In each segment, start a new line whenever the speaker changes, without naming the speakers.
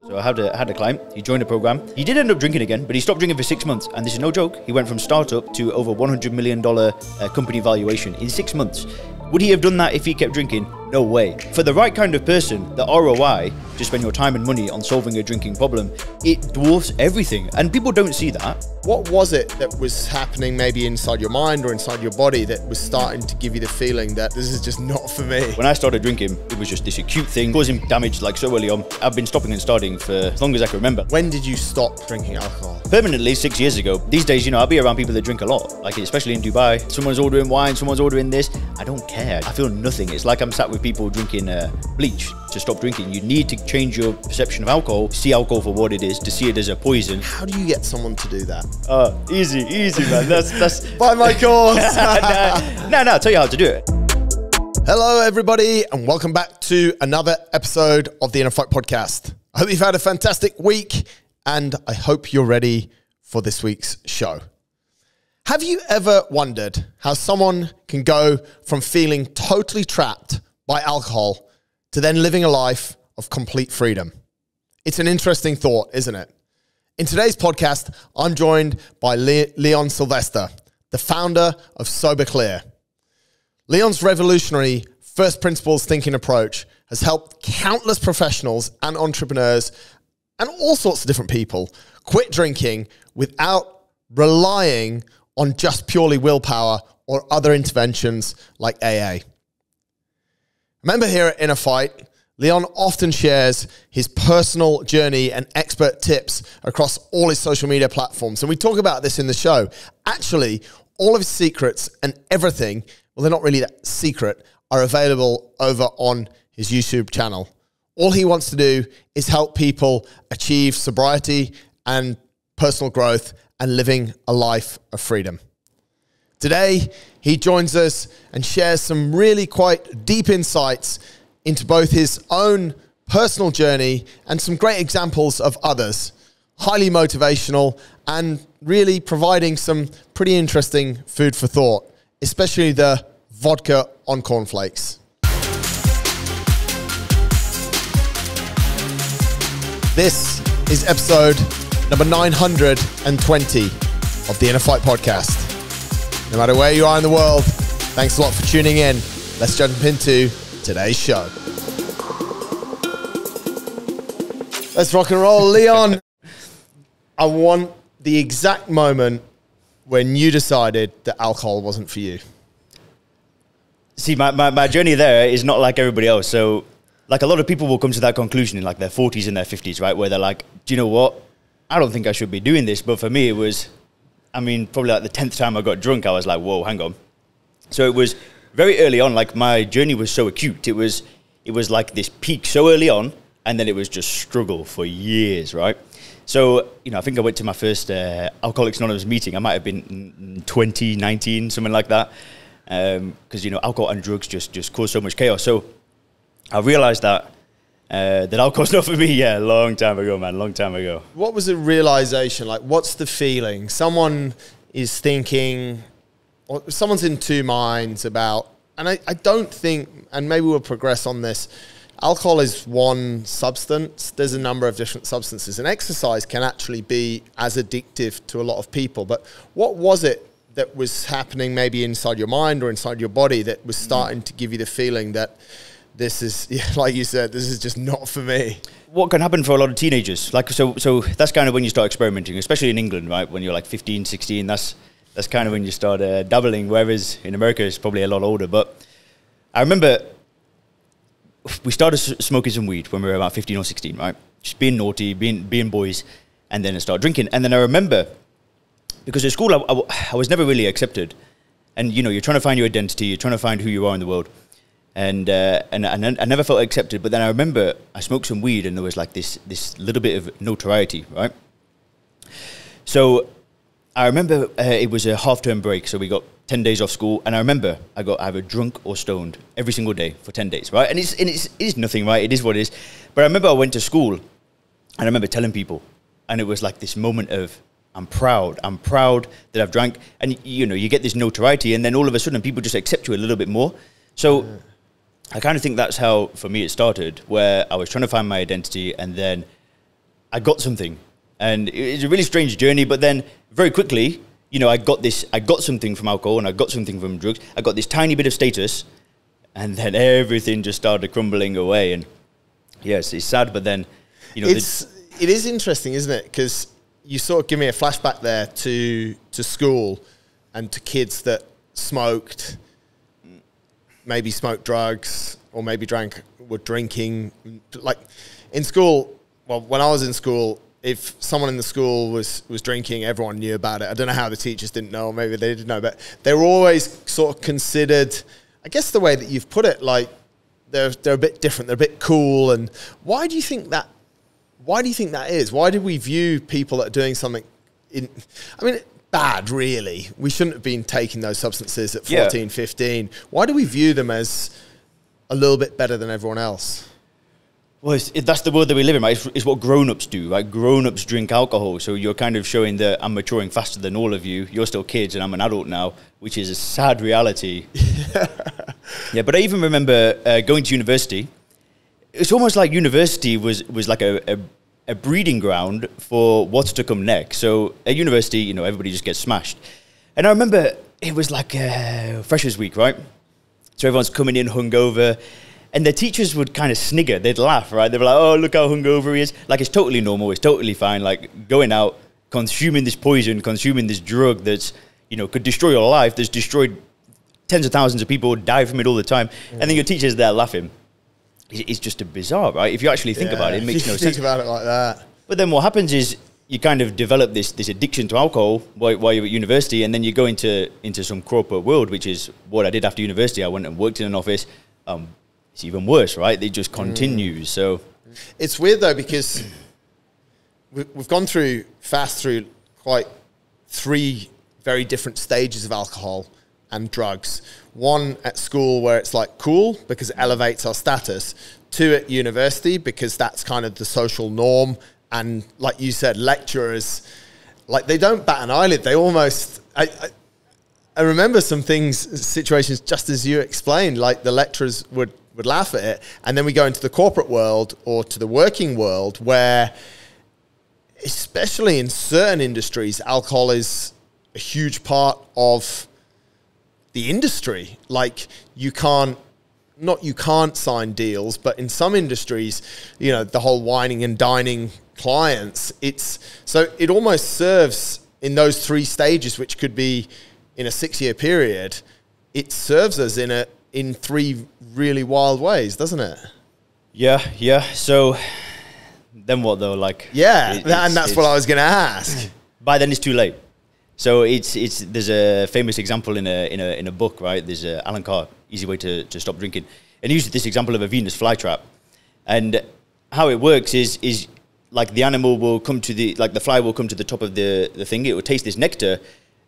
So I had a client, he joined the program. He did end up drinking again, but he stopped drinking for 6 months. And this is no joke. He went from startup to over $100 million company valuation in 6 months. Would he have done that if he kept drinking? No way. For the right kind of person, the ROI, to spend your time and money on solving a drinking problem, it dwarfs everything. And people don't see that.
What was it that was happening maybe inside your mind or inside your body that was starting to give you the feeling that this is just not for me?
When I started drinking, it was just this acute thing, causing damage like so early on. I've been stopping and starting for as long as I can remember.
When did you stop drinking alcohol?
Permanently 6 years ago. These days, I'll be around people that drink a lot, like especially in Dubai. Someone's ordering wine, someone's ordering this. I don't care. I feel nothing. It's like I'm sat with people drinking bleach to stop drinking. You need to change your perception of alcohol, see alcohol for what it is, to see it as a poison.
How do you get someone to do that?
Easy, man. That's
Buy my course.
No, I'll tell you how to do it.
Hello, everybody, and welcome back to another episode of the InnerFight Podcast. I hope you've had a fantastic week, and I hope you're ready for this week's show. Have you ever wondered how someone can go from feeling totally trapped by alcohol to then living a life of complete freedom? It's an interesting thought, isn't it? In today's podcast, I'm joined by Leon Sylvester, the founder of Soberclear. Leon's revolutionary first principles thinking approach has helped countless professionals and entrepreneurs and all sorts of different people quit drinking without relying on just purely willpower or other interventions like AA. Remember, here at InnerFight, Leon often shares his personal journey and expert tips across all his social media platforms. And we talk about this in the show. Actually, all of his secrets and everything, well, they're not really that secret, are available over on his YouTube channel. All he wants to do is help people achieve sobriety and personal growth and living a life of freedom. Today, he joins us and shares some really quite deep insights into both his own personal journey and some great examples of others. Highly motivational and really providing some pretty interesting food for thought, especially the vodka on cornflakes. This is episode number 920 of the InnerFight Podcast. No matter where you are in the world, thanks a lot for tuning in. Let's jump into today's show. Let's rock and roll. Leon, I want the exact moment when you decided that alcohol wasn't for you.
See, my journey there is not like everybody else. So, like, a lot of people will come to that conclusion in like their 40s and their 50s, right? Where they're like, do you know what? I don't think I should be doing this. But for me, it was, probably like the 10th time I got drunk, I was like, whoa, hang on. So it was very early on, like my journey was so acute. It was like this peak so early on, and then it was just struggle for years, right? So, I think I went to my first Alcoholics Anonymous meeting. I might have been in 2019, something like that. Because, alcohol and drugs just cause so much chaos. So I realized that alcohol's not for me. Yeah, long time ago, man, long time ago.
What was the realization? Like, what's the feeling? Someone is thinking, or someone's in two minds about, and I don't think, and maybe we'll progress on this, alcohol is one substance. There's a number of different substances, and exercise can actually be as addictive to a lot of people. But what was it that was happening maybe inside your mind or inside your body that was starting to give you the feeling that this is, like you said, this is just not for me?
What can happen for a lot of teenagers? So that's kind of when you start experimenting, especially in England, right? When you're like 15, 16, that's kind of when you start dabbling, whereas in America it's probably a lot older. But I remember we started smoking some weed when we were about 15 or 16, right? Just being naughty, being boys, and then I started drinking. And then I remember, because at school I was never really accepted. And, you're trying to find your identity, you're trying to find who you are in the world. And I never felt accepted. But then I remember I smoked some weed and there was like this little bit of notoriety, right? So I remember it was a half-term break, so we got 10 days off school, and I remember I got either drunk or stoned every single day for 10 days, right? And it is nothing, right? It is what it is. But I remember I went to school, and I remember telling people, and it was like this moment of, I'm proud that I've drank, and you get this notoriety, and then all of a sudden people just accept you a little bit more. So I kind of think that's how, for me, it started, where I was trying to find my identity, and then I got something. And it's a really strange journey, but then very quickly, you know, I got something from alcohol and I got something from drugs. I got this tiny bit of status, and then everything just started crumbling away. And yes, it's sad, but then, you know,
it is interesting, isn't it? Because you sort of give me a flashback there to school and to kids that smoked, maybe smoked drugs, or maybe were drinking. Like in school, well, when I was in school, if someone in the school was drinking, everyone knew about it. I don't know how the teachers didn't know, or maybe they didn't know, but they were always sort of considered, I guess the way that you've put it, like they're a bit different, they're a bit cool. And why do you think that is? Why do we view people that are doing something bad, really? We shouldn't have been taking those substances at 14, 15. Why do we view them as a little bit better than everyone else?
Well, that's the world that we live in, right? It's what grown-ups do, right? Grown-ups drink alcohol, so you're kind of showing that I'm maturing faster than all of you. You're still kids, and I'm an adult now, which is a sad reality. Yeah, but I even remember going to university. It's almost like university was like a breeding ground for what's to come next. So at university, you know, everybody just gets smashed. And I remember it was like Freshers' Week, right? So everyone's coming in hungover. And the teachers would kind of snigger. They'd laugh, right? They'd be like, oh, look how hungover he is. Like, it's totally normal. It's totally fine. Like, going out, consuming this poison, consuming this drug that's, you know, could destroy your life, that's destroyed tens of thousands of people, die from it all the time. And then your teacher's there laughing. It's just a bizarre, right? If you actually think about it, it makes no sense.
Think about it like that.
But then what happens is you kind of develop this addiction to alcohol while you're at university, and then you go into some corporate world, which is what I did after university. I went and worked in an office. It's even worse, right? It just continues. So
it's weird though, because we've gone through quite 3 very different stages of alcohol and drugs. One at school, where it's like cool because it elevates our status. 2 at university, because that's kind of the social norm. And like you said, lecturers, like, they don't bat an eyelid. They almost, I remember some situations just as you explained, like the lecturers would laugh at it. And then we go into the corporate world or to the working world, where, especially in certain industries, alcohol is a huge part of the industry. Like, you can't sign deals, but in some industries, you know, the whole wining and dining clients, so it almost serves in those 3 stages, which could be in a 6-year period. It serves us in 3 really wild ways, doesn't it?
Yeah. So then what though? Like,
and that's what I was going to ask.
By then it's too late. So there's a famous example in a book, right? There's Alan Carr, Easy Way to Stop Drinking, and he uses this example of a Venus flytrap. And how it works is like the animal will come to the fly will come to the top of the thing. It will taste this nectar,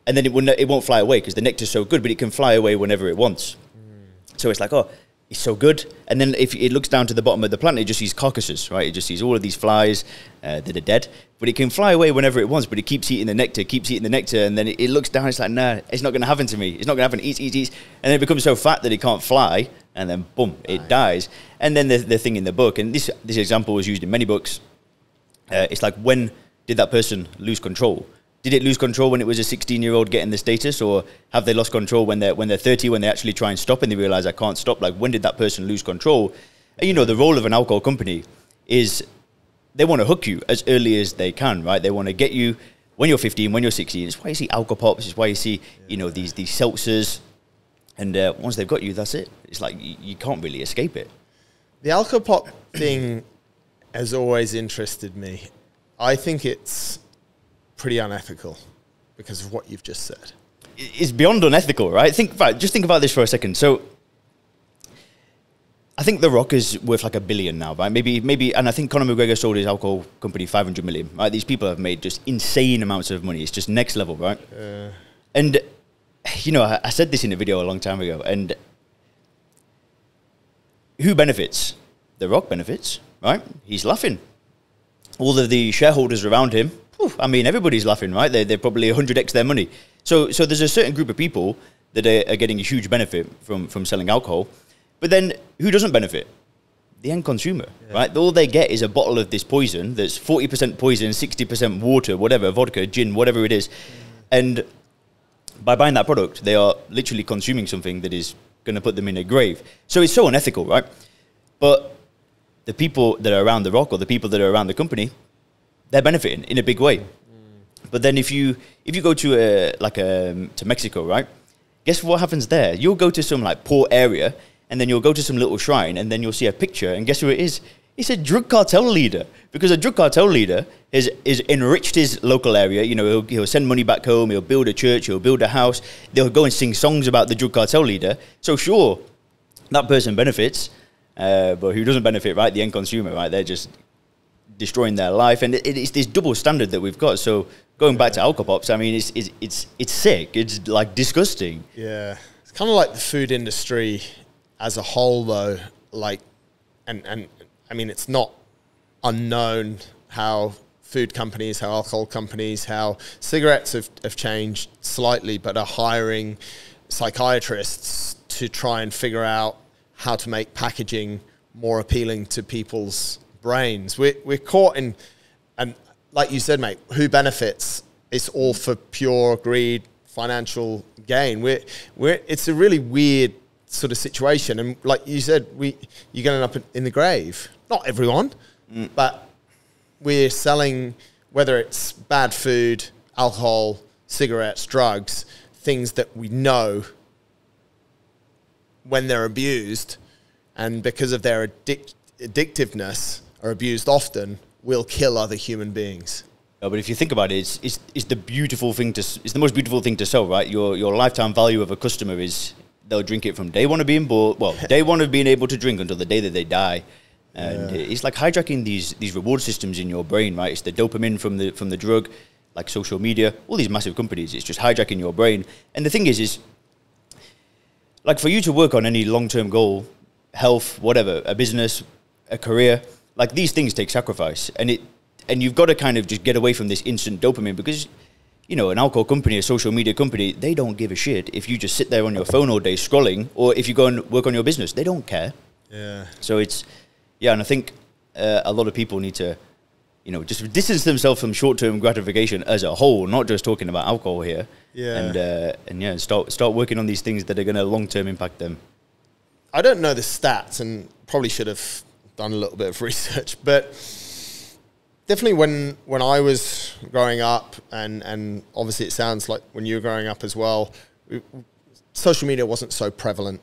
and then it won't fly away because the nectar's so good, but it can fly away whenever it wants. So it's like, oh, it's so good. And then if it looks down to the bottom of the planet, it just sees carcasses, right? It just sees all of these flies that are dead. But it can fly away whenever it wants, but it keeps eating the nectar, and then it looks down, it's like, nah, it's not going to happen to me. It's not going to happen. Eats. And then it becomes so fat that it can't fly, and then boom, it dies. And then the thing in the book, and this example was used in many books, it's like, when did that person lose control? Did it lose control when it was a 16-year-old getting the status, or have they lost control when they're 30, when they actually try and stop and they realize I can't stop? Like, when did that person lose control? And, you know, the role of an alcohol company is they want to hook you as early as they can, right? They want to get you when you're 15, when you're 16. It's why you see alcohol pops. It's why you see, you know, these seltzers. And once they've got you, that's it. It's like you can't really escape it.
The alcohol pop thing has always interested me. I think it's pretty unethical because of what you've just said.
It's beyond unethical, right? Just think about this for a second. So I think The Rock is worth like $1 billion now, right? Maybe, and I think Conor McGregor sold his alcohol company $500 million, right? These people have made just insane amounts of money. It's just next level, right? And, you know, I said this in a video a long time ago, and who benefits? The Rock benefits, right? He's laughing. All of the shareholders around him, I mean, everybody's laughing, right? They're probably 100x their money. So there's a certain group of people that are getting a huge benefit from selling alcohol. But then who doesn't benefit? the end consumer, right? All they get is a bottle of this poison that's 40% poison, 60% water, whatever, vodka, gin, whatever it is. And by buying that product, they are literally consuming something that is going to put them in a grave. So it's so unethical, right? But the people that are around the rock, or the people that are around the company, they're benefiting in a big way. But then if you go to to Mexico, right? Guess what happens there? You'll go to some like poor area, and then you'll go to some little shrine, and then you'll see a picture, and guess who it is? It's a drug cartel leader, because a drug cartel leader is enriched his local area. You know, he'll send money back home, he'll build a church, he'll build a house, they'll go and sing songs about the drug cartel leader. So sure, that person benefits, but who doesn't benefit, right? The end consumer, right? They're just destroying their life, and it's this double standard that we've got. So going back to Alcopops, I mean, it's sick. It's like disgusting.
Yeah, it's kind of like the food industry as a whole, though. Like, and I mean, it's not unknown how food companies, how alcohol companies, how cigarettes have changed slightly, but are hiring psychiatrists to try and figure out how to make packaging more appealing to people's brains. We're caught in, and like you said, mate, who benefits? It's all for pure greed, financial gain. It's a really weird sort of situation, and like you said, you're going up in the grave. Not everyone, but we're selling, whether it's bad food, alcohol, cigarettes, drugs, things that we know when they're abused, and because of their addictiveness, are abused often, will kill other human beings.
No, but if you think about it, it's the beautiful thing it's the most beautiful thing to sell, right? Your lifetime value of a customer is they'll drink it from day one of being born, day one of being able to drink until the day that they die. And it's like hijacking these reward systems in your brain, right? It's the dopamine from the drug, like social media, all these massive companies. It's just hijacking your brain. And the thing is like for you to work on any long-term goal, health, whatever, a business, a career, like these things take sacrifice, and you've got to kind of just get away from this instant dopamine, because, you know, an alcohol company, a social media company, they don't give a shit if you just sit there on your phone all day scrolling, or if you go and work on your business, they don't care. Yeah. So and I think a lot of people need to, you know, just distance themselves from short-term gratification as a whole, not just talking about alcohol here. Yeah. And start working on these things that are going to long-term impact them.
I don't know the stats, and probably should have done a little bit of research, but definitely when I was growing up, and obviously it sounds like when you were growing up as well, social media wasn't so prevalent.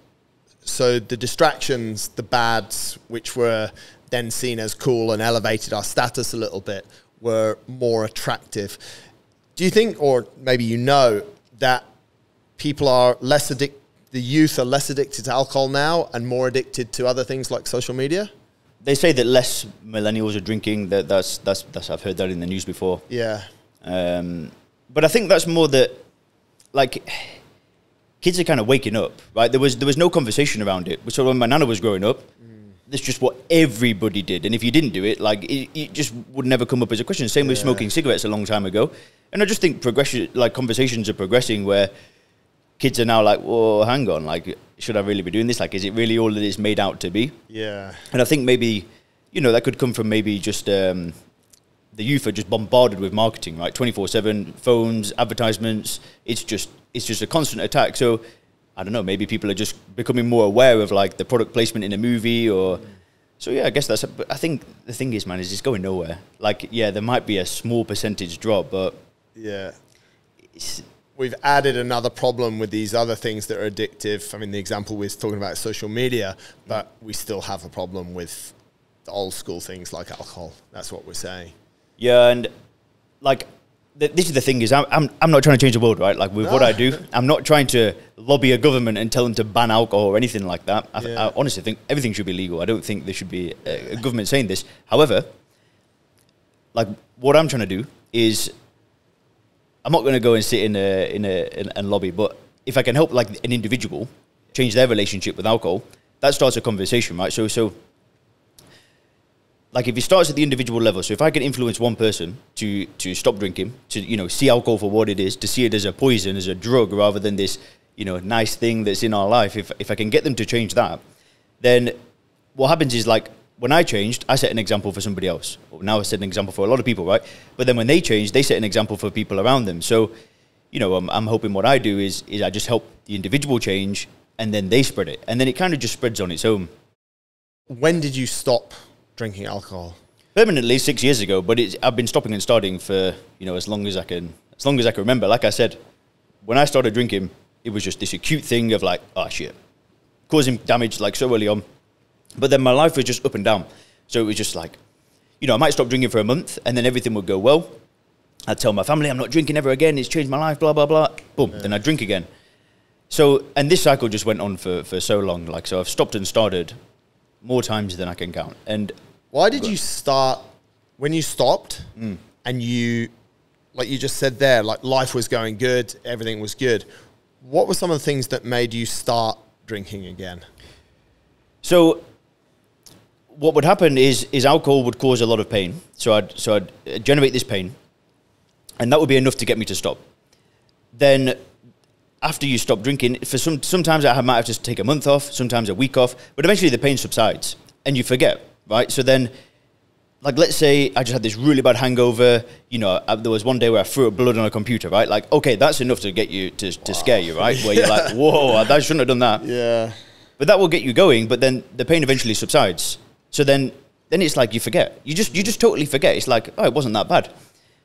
So the distractions, the bads, which were then seen as cool and elevated our status a little bit, were more attractive. Do you think, or maybe you know, that people are less addicted, the youth are less addicted to alcohol now and more addicted to other things like social media?
They say that less millennials are drinking. That's I've heard that in the news before.
Yeah.
But I think that's more that, like, kids are kind of waking up, right? There was no conversation around it. So when my nana was growing up, that's just what everybody did. And if you didn't do it, like, it just would never come up as a question. Same with smoking cigarettes a long time ago. And I just think conversations are progressing where kids are now like, whoa, hang on, like, should I really be doing this? Like, is it really all that it's made out to be? Yeah. And I think maybe, you know, that could come from maybe just the youth are just bombarded with marketing, right? 24/7, phones, advertisements. It's just a constant attack. So I don't know, maybe people are just becoming more aware of like the product placement in a movie, or so yeah, I guess but I think the thing is, man, is it's going nowhere. Like, yeah, there might be a small percentage drop, but
yeah, we've added another problem with these other things that are addictive. I mean, the example we were talking about is social media, but we still have a problem with the old school things like alcohol. That's what we're saying.
Yeah, and like this is the thing is I'm not trying to change the world, right? Like with what I do, I'm not trying to lobby a government and tell them to ban alcohol or anything like that. I honestly think everything should be legal. I don't think there should be a government saying this. However, like what I'm trying to do is, I'm not going to go and sit in a lobby, but if I can help like an individual change their relationship with alcohol, that starts a conversation, right? So like if it starts at the individual level, so if I can influence one person to stop drinking, to, you know, see alcohol for what it is, to see it as a poison, as a drug, rather than this, you know, nice thing that's in our life, if I can get them to change that, then what happens is like when I changed, I set an example for somebody else. Now I set an example for a lot of people, right? But then when they change, they set an example for people around them. So, I'm hoping what I do is I just help the individual change, and then they spread it. And then it kind of just spreads on its own.
When did you stop drinking alcohol?
Permanently 6 years ago, but I've been stopping and starting for, as long as I can remember. Like I said, when I started drinking, it was just this acute thing of like, oh shit, causing damage like so early on. But then my life was just up and down. So it was just like, I might stop drinking for a month and then everything would go well. I'd tell my family, I'm not drinking ever again. It's changed my life, blah, blah, blah. Boom. Then I'd drink again. So, and this cycle just went on for so long. Like, so I've stopped and started more times than I can count. And
why did you start, when you stopped and you, like you just said there, like life was going good, everything was good. What were some of the things that made you start drinking again?
So what would happen is alcohol would cause a lot of pain. So I'd generate this pain, and that would be enough to get me to stop. Then after you stop drinking, for sometimes I might have to take a month off, sometimes a week off, but eventually the pain subsides and you forget, right? So then, like, let's say I just had this really bad hangover, there was one day where I threw up blood on a computer, right? Like, okay, that's enough to get you, to scare you, right? Where you're like, whoa, I shouldn't have done that.
Yeah.
But that will get you going, but then the pain eventually subsides. So then it's like you forget. You just totally forget. It's like, oh, it wasn't that bad.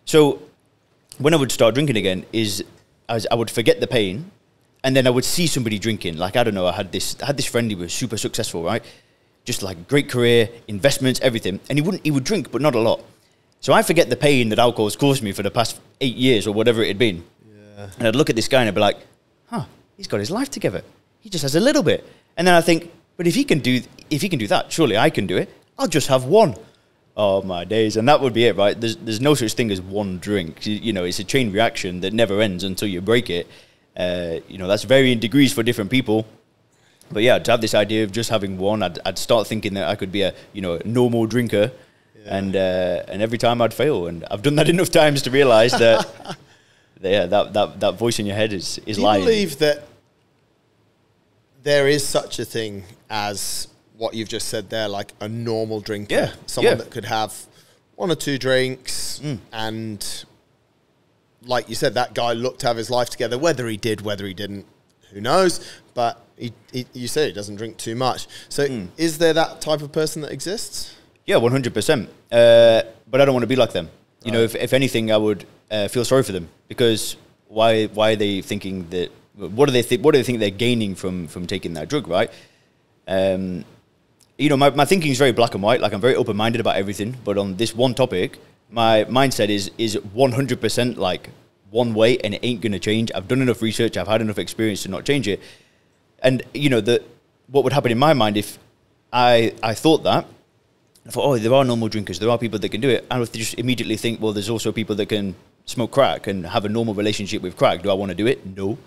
So when I would start drinking again I would forget the pain, and then I would see somebody drinking. Like, I don't know, I had this friend, he was super successful, right? Just like great career, investments, everything. And he would drink, but not a lot. So I forget the pain that alcohol has caused me for the past 8 years or whatever it had been. Yeah. And I'd look at this guy and I'd be like, he's got his life together. He just has a little bit. And then I think, but if he can do that, surely I can do it. I'll just have one. Oh, my days. And that would be it, right? There's no such thing as one drink. It's a chain reaction that never ends until you break it. That's varying degrees for different people. But yeah, to have this idea of just having one, I'd start thinking that I could be a normal drinker, and every time I'd fail. And I've done that enough times to realize that that voice in your head is lying.
Do you believe that there is such a thing as what you've just said there, like a normal drinker?
Yeah.
Someone that could have one or two drinks and, like you said, that guy looked to have his life together. Whether he did, whether he didn't, who knows? But you say he doesn't drink too much. So is there that type of person that exists? Yeah,
100%. But I don't want to be like them. Right. If anything, I would feel sorry for them, because why are they thinking that? What do they think they're gaining from taking that drug, right? My thinking is very black and white. Like, I'm very open-minded about everything, but on this one topic, my mindset is 100% like one way, and it ain't going to change. I've done enough research. I've had enough experience to not change it. And, what would happen in my mind if I thought that, I thought, oh, there are normal drinkers. There are people that can do it. I would just immediately think, well, there's also people that can smoke crack and have a normal relationship with crack. Do I want to do it? No.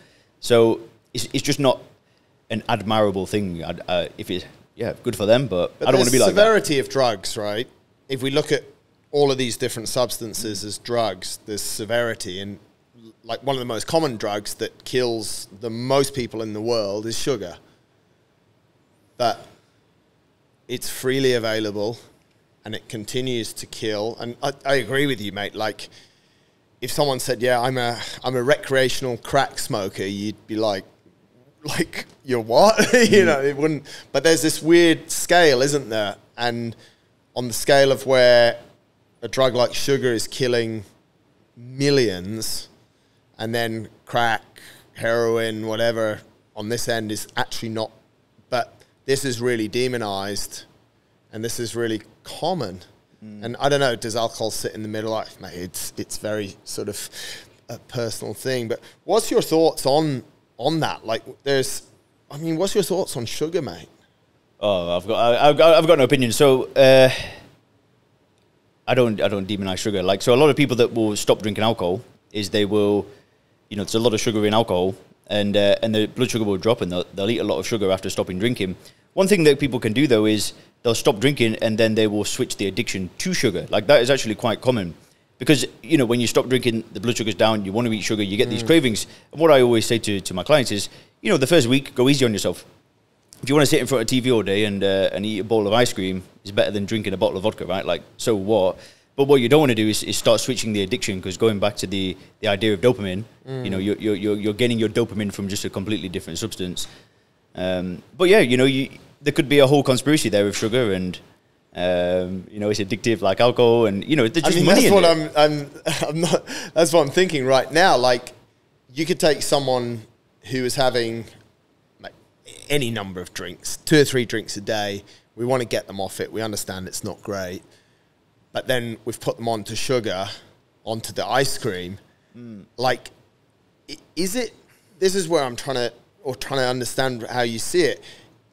So it's just not an admirable thing. If it's, good for them, but I don't want to be like that.
The severity of drugs, right? If we look at all of these different substances as drugs, there's severity. And like one of the most common drugs that kills the most people in the world is sugar. But it's freely available and it continues to kill. And I agree with you, mate. Like, if someone said, yeah, I'm a recreational crack smoker, you'd be like, you're what? It wouldn't. But there's this weird scale, isn't there? And on the scale of where a drug like sugar is killing millions, and then crack, heroin, whatever, on this end is actually not. But this is really demonized, and this is really common. And I don't know, does alcohol sit in the middle? Like, mate, it's very sort of a personal thing. But what's your thoughts on that? Like, what's your thoughts on sugar, mate?
Oh, I've got no opinion. So I don't demonize sugar. Like, so a lot of people that will stop drinking alcohol is they will, there's a lot of sugar in alcohol, and the blood sugar will drop, and they'll eat a lot of sugar after stopping drinking. One thing that people can do though is they'll stop drinking and then they will switch the addiction to sugar. Like, that is actually quite common, because when you stop drinking, the blood sugar's down, you want to eat sugar, you get these cravings. And what I always say to my clients is, the first week, go easy on yourself. if you want to sit in front of TV all day and eat a bowl of ice cream, it's better than drinking a bottle of vodka, right? Like, so what? But what you don't want to do is start switching the addiction, because going back to the idea of dopamine, you know, you're getting your dopamine from just a completely different substance. But yeah, you know, there could be a whole conspiracy there with sugar, and you know, it's addictive like alcohol, and you know, there's just money in it.
I'm not. That's what I'm thinking right now. Like, you could take someone who is having like any number of drinks, 2 or 3 drinks a day. We want to get them off it. We understand it's not great. But then we've put them onto sugar, onto the ice cream. Like, is it, this is where I'm trying to understand how you see it.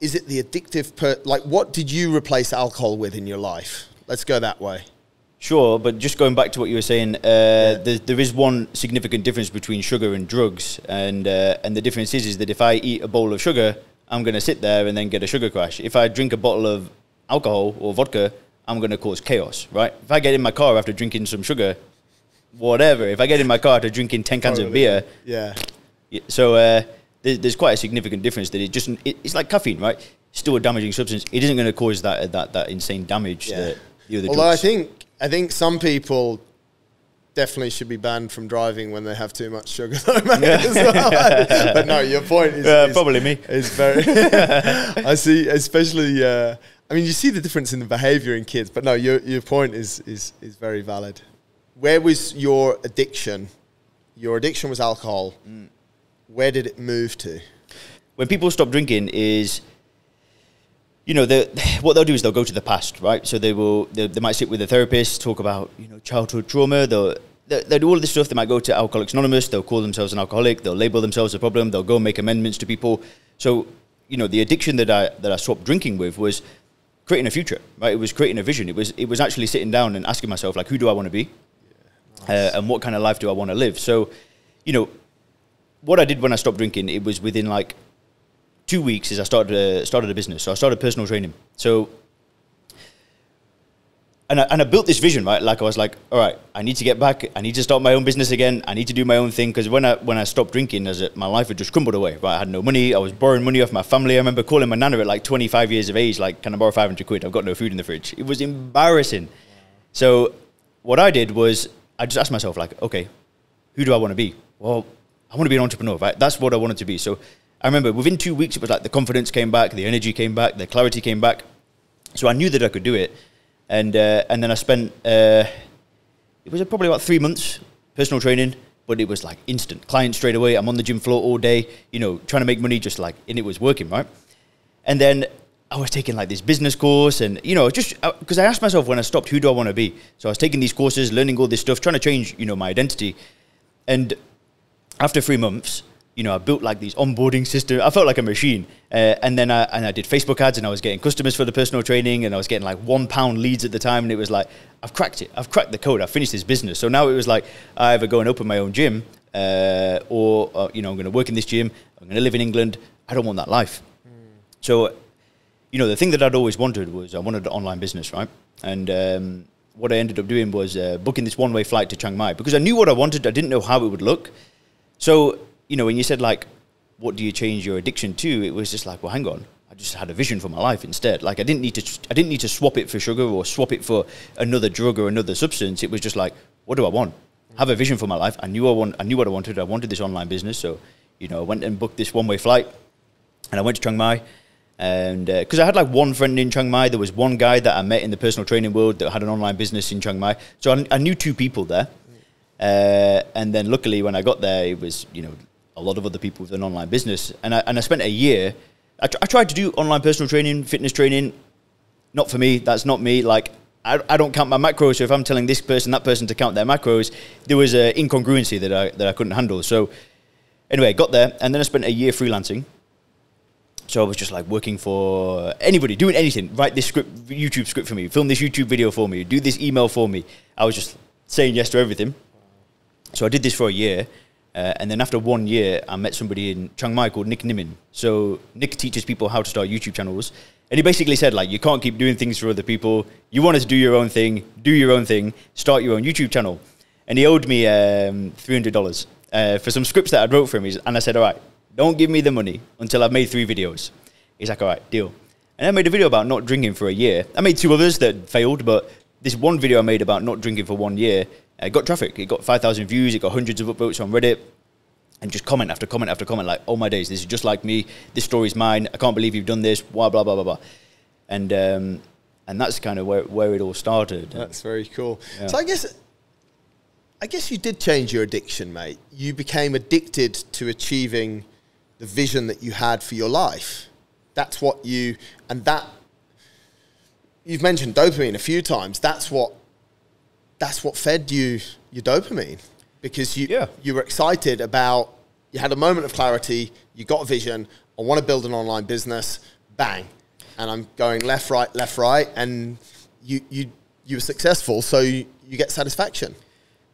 Is it the addictive, like, what did you replace alcohol with in your life? Let's go that way.
Sure, but just going back to what you were saying, there is one significant difference between sugar and drugs. And the difference is that if I eat a bowl of sugar, I'm going to sit there and then get a sugar crash. If I drink a bottle of alcohol or vodka, I'm going to cause chaos, right? If I get in my car after drinking some sugar, whatever. If I get in my car after drinking 10 cans of beer.
Yeah.
So there's quite a significant difference that it's like caffeine, right? It's still a damaging substance. It isn't going to cause that insane damage that the other
Although
drugs.
I think some people definitely should be banned from driving when they have too much sugar, though, mate, as well. But no, your point is
probably me.
Is very. I see, especially. I mean, you see the difference in the behaviour in kids, but no, your point is very valid. Where was your addiction? Your addiction was alcohol. Where did it move to?
When people stop drinking is, you know, what they'll do is they'll go to the past, right? So they might sit with a therapist, talk about, you know, childhood trauma. They'll do all this stuff. They might go to Alcoholics Anonymous. They'll call themselves an alcoholic. They'll label themselves a problem. They'll go make amendments to people. So, you know, the addiction that I stopped drinking with was creating a future, right? It was creating a vision. It was actually sitting down and asking myself, like, who do I want to be? Nice. And what kind of life do I want to live? So, you know, what I did when I stopped drinking, it was within like 2 weeks is I started a business. So I started personal training. So, and I built this vision, right? Like I was like, all right, I need to get back. I need to start my own business again. I need to do my own thing. Because when I stopped drinking, my life had just crumbled away, right? I had no money. I was borrowing money off my family. I remember calling my nana at like 25 years of age, like, can I borrow 500 quid? I've got no food in the fridge. It was embarrassing. So what I did was I just asked myself, like, okay, who do I want to be? Well, I want to be an entrepreneur, right? That's what I wanted to be. So I remember within 2 weeks, it was like the confidence came back, the energy came back, the clarity came back. So I knew that I could do it. And then I spent, it was probably about 3 months personal training, but it was like instant. Clients straight away. I'm on the gym floor all day, you know, trying to make money just like, and it was working, right? And then I was taking like this business course and, you know, just because I asked myself when I stopped, who do I want to be? So I was taking these courses, learning all this stuff, trying to change, you know, my identity. And after 3 months, you know, I built like these onboarding systems. I felt like a machine. And then I did Facebook ads and I was getting customers for the personal training and I was getting like £1 leads at the time. And it was like, I've cracked it. I've cracked the code. I've finished this business. So now it was like, I either go and open my own gym or you know, I'm going to work in this gym. I'm going to live in England. I don't want that life. So, you know, the thing that I'd always wanted was I wanted an online business, right? And what I ended up doing was booking this one-way flight to Chiang Mai because I knew what I wanted. I didn't know how it would look. So, you know, when you said like, what do you change your addiction to? It was just like, well, hang on. I just had a vision for my life instead. Like I didn't need to swap it for sugar or swap it for another drug or another substance. It was just like, what do I want? Have a vision for my life. I knew what I wanted. I wanted this online business. So, you know, I went and booked this one-way flight and I went to Chiang Mai. And because I had like one friend in Chiang Mai, there was one guy that I met in the personal training world that had an online business in Chiang Mai. So I knew 2 people there. And then luckily when I got there, it was, you know, a lot of other people with an online business. And I spent a year, I tried to do online personal training, fitness training. Not for me. That's not me. Like, I don't count my macros. So if I'm telling this person, that person to count their macros, there was an incongruency that I couldn't handle. So anyway, I got there and then I spent a year freelancing. So I was just like working for anybody, doing anything. Write this YouTube script for me, film this YouTube video for me, do this email for me. I was just saying yes to everything. So I did this for a year. And then after 1 year, I met somebody in Chiang Mai called Nick Nimin. So Nick teaches people how to start YouTube channels. And he basically said, like, you can't keep doing things for other people. You want to do your own thing, start your own YouTube channel. And he owed me $300 for some scripts that I wrote for him. And I said, all right, don't give me the money until I've made 3 videos. He's like, all right, deal. And I made a video about not drinking for a year. I made 2 others that failed, but this one video I made about not drinking for 1 year, it got traffic. It got 5,000 views. It got hundreds of upvotes on Reddit. And just comment after comment after comment, like, oh my days, this is just like me. This story's mine. I can't believe you've done this. Blah, blah, blah, blah, blah. And that's kind of where it all started.
That's very cool.
Yeah.
So I guess you did change your addiction, mate. You became addicted to achieving the vision that you had for your life. That's what you've mentioned dopamine a few times. That's what fed you your dopamine, because you were excited about, you had a moment of clarity, you got a vision, I want to build an online business, bang. And I'm going left, right, and you were successful, so you get satisfaction.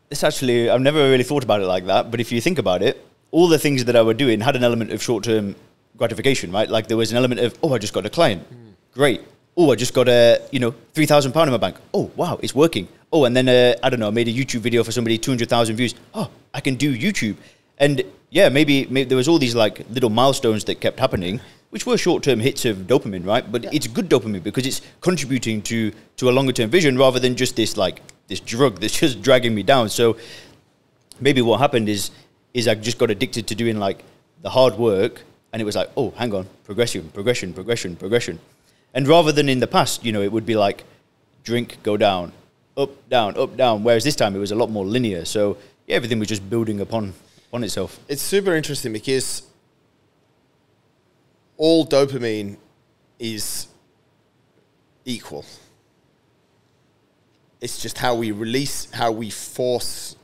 This actually, I've never really thought about it like that, but if you think about it, all the things that I were doing had an element of short-term gratification, right? Like there was an element of, oh, I just got a client. Great. Oh, I just got £3,000 in my bank. Oh, wow, it's working. Oh, and then, I don't know, I made a YouTube video for somebody, 200,000 views. Oh, I can do YouTube. And yeah, maybe there was all these like little milestones that kept happening, which were short-term hits of dopamine, right? But it's good dopamine because it's contributing to a longer-term vision rather than just this drug that's just dragging me down. So maybe what happened is I just got addicted to doing like the hard work, and it was like, oh, hang on, progression. And rather than in the past, it would be like drink, go down, up, down. Whereas this time it was a lot more linear. So yeah, everything was just building upon itself.
It's super interesting because all dopamine is equal. It's just how we release, how we force,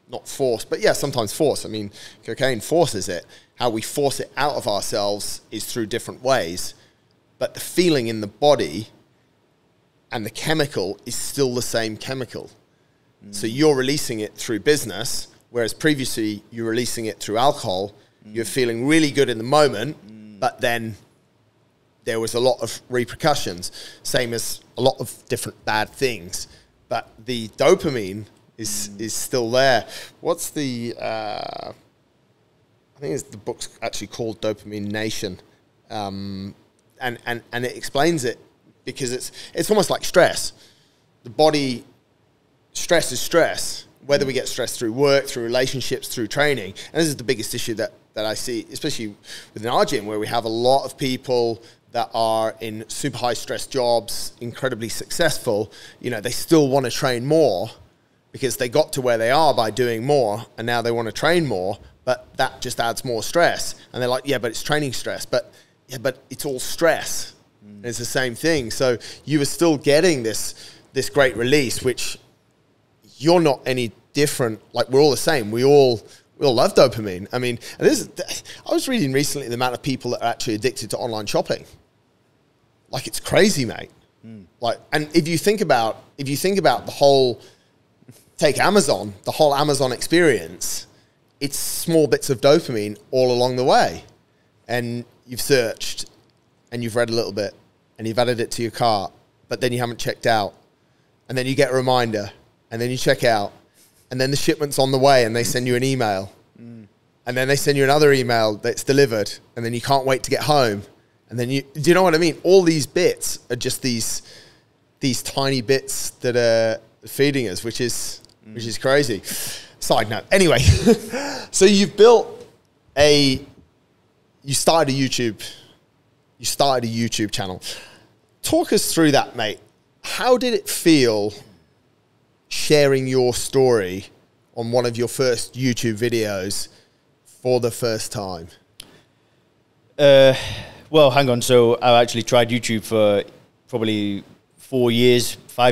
not force, but yeah, sometimes force. I mean, cocaine forces it. How we force it out of ourselves is through different ways. But the feeling in the body and the chemical is still the same chemical. So you're releasing it through business, whereas previously you're releasing it through alcohol. You're feeling really good in the moment, but then there was a lot of repercussions, same as a lot of different bad things. But the dopamine is still there. What's the, I think the book's actually called Dopamine Nation. And it explains it because it's almost like stress. The body, stress is stress, whether we get stressed through work, through relationships, through training. And this is the biggest issue that I see, especially within our gym, where we have a lot of people that are in super high stress jobs, incredibly successful. They still want to train more because they got to where they are by doing more, and now they want to train more, but that just adds more stress. And they're like, yeah, but it's training stress. But it's all stress. It's the same thing. So you were still getting this great release, which you're not any different. Like, we're all the same. We all love dopamine. I mean, I was reading recently the amount of people that are actually addicted to online shopping. Like, it's crazy, mate. Like, and if you think about the whole, take Amazon, the whole Amazon experience, it's small bits of dopamine all along the way. And you've searched and you've read a little bit and you've added it to your cart, but then you haven't checked out. And then you get a reminder and then you check out, and then the shipment's on the way and they send you an email. And then they send you another email that's delivered, and then you can't wait to get home. And then do you know what I mean? All these bits are just these tiny bits that are feeding us, which is crazy. Side note. Anyway, so you started a YouTube channel. Talk us through that, mate. How did it feel sharing your story on one of your first YouTube videos for the first time?
Well, hang on. So I actually tried YouTube for probably 5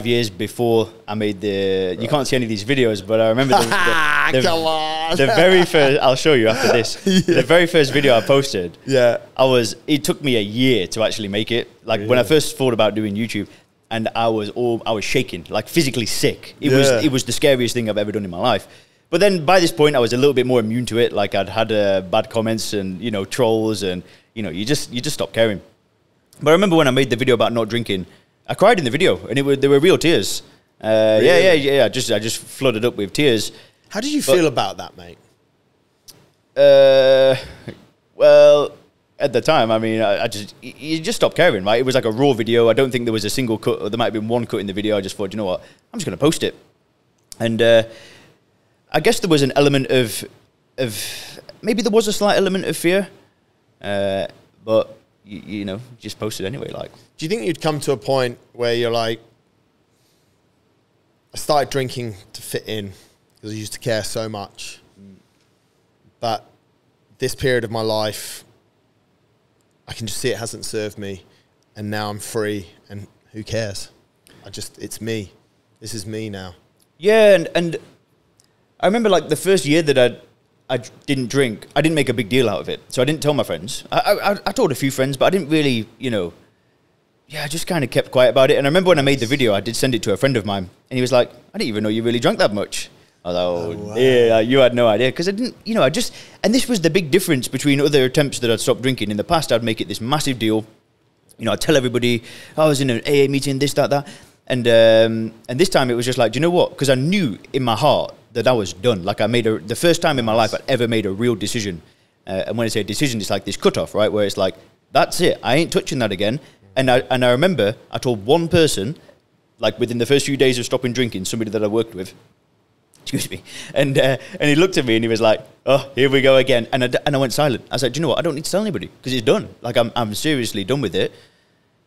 years before I made you can't see any of these videos, but I remember
Come on.
The very first, I'll show you after this. Yeah. The very first video I posted, it took me a year to actually make it. Like, when I first thought about doing YouTube, and I was shaking, like physically sick. It was the scariest thing I've ever done in my life. But then by this point, I was a little bit more immune to it. Like, I'd had bad comments and, trolls, and, you just stop caring. But I remember when I made the video about not drinking, I cried in the video, and there were real tears. Really? Yeah. I just flooded up with tears.
How did you feel about that, mate?
Well, at the time, I mean, you just stopped caring, right? It was like a raw video. I don't think there was a single cut, or there might have been one cut in the video. I just thought, you know what, I'm just going to post it. And I guess there was an element of maybe there was a slight element of fear, but you know, just posted anyway. Like,
do you think you'd come to a point where you're like, I started drinking to fit in because I used to care so much, but this period of my life, I can just see it hasn't served me, and now I'm free, and who cares? It's me. This is me now.
Yeah, and I remember like the first year that I didn't drink, I didn't make a big deal out of it. So I didn't tell my friends. I told a few friends, but I didn't really, you know, I just kind of kept quiet about it. And I remember when I made the video, I did send it to a friend of mine, and he was like, I didn't even know you really drank that much. I was like, oh, wow. Yeah, you had no idea. Because I didn't, you know, and this was the big difference between other attempts that I'd stopped drinking. In the past, I'd make it this massive deal. You know, I'd tell everybody, I was in an AA meeting, this, that. And this time it was just like, do you know what? Because I knew in my heart that I was done. Like the first time in my life I'd ever made a real decision. And when I say decision, it's like this cutoff, right? Where it's like, that's it. I ain't touching that again. And I remember I told one person, like within the first few days of stopping drinking, somebody that I worked with, excuse me, and he looked at me and he was like, oh, here we go again. And I went silent. I said, do you know what? I don't need to tell anybody because it's done. Like I'm seriously done with it.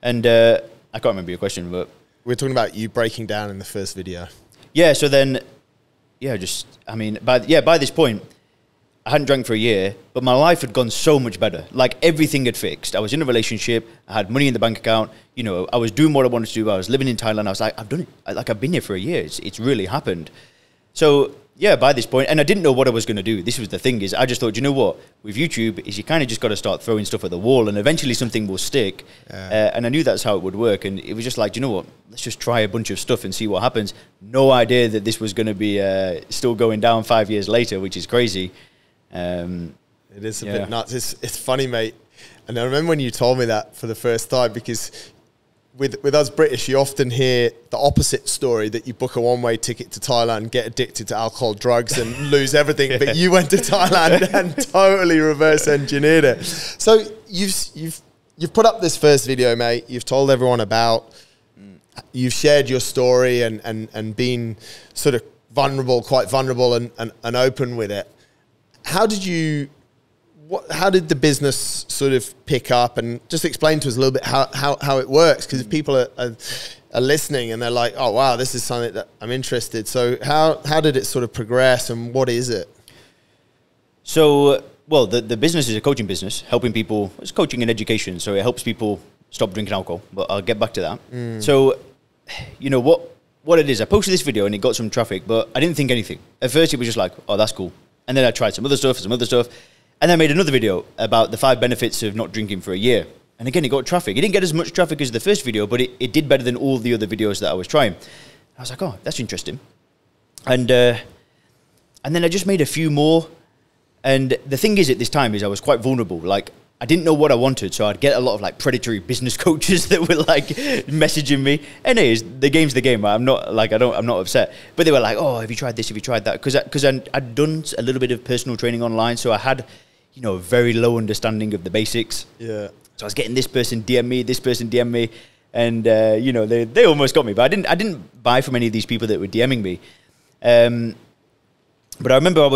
And I can't remember your question, but
we're talking about you breaking down in the first video.
Yeah. So then, by this point, I hadn't drank for a year, but my life had gone so much better. Like everything had fixed. I was in a relationship. I had money in the bank account. You know, I was doing what I wanted to do. I was living in Thailand. I was like, I've done it. I've been here for a year. It's really happened. So yeah, by this point, and I didn't know what I was going to do. This was the thing is, I just thought, you know what, with YouTube is you kind of just got to start throwing stuff at the wall and eventually something will stick. And I knew that's how it would work. And it was just like, you know what, let's just try a bunch of stuff and see what happens. No idea that this was going to be still going down 5 years later, which is crazy.
It is a bit nuts. It's funny, mate. And I remember when you told me that for the first time, because with us British, you often hear the opposite story, that you book a one-way ticket to Thailand, get addicted to alcohol, drugs, and lose everything. But you went to Thailand and totally reverse engineered it. So you've put up this first video, mate. You've told everyone about. You've shared your story and been sort of quite vulnerable and open with it. How did the business sort of pick up, and just explain to us a little bit how it works? Because if people are listening and they're like, oh, wow, this is something that I'm interested. So how did it sort of progress, and what is it?
So, well, the business is a coaching business, helping people. It's coaching and education. So it helps people stop drinking alcohol, but I'll get back to that. So, you know, what it is, I posted this video and it got some traffic, but I didn't think anything. At first it was just like, oh, that's cool. And then I tried some other stuff. And then I made another video about the 5 benefits of not drinking for a year. And again, it got traffic. It didn't get as much traffic as the first video, but it did better than all the other videos that I was trying. I was like, oh, that's interesting. And then I just made a few more. And the thing is, at this time, is I was quite vulnerable. Like, I didn't know what I wanted, so I'd get a lot of like predatory business coaches that were like messaging me. And the game's the game. Right? I'm not upset. But they were like, oh, have you tried this? Have you tried that? Because I'd done a little bit of personal training online, so I had, you know, a very low understanding of the basics. Yeah. So I was getting this person DM me, and you know, they almost got me. But I didn't buy from any of these people that were DMing me. But I remember I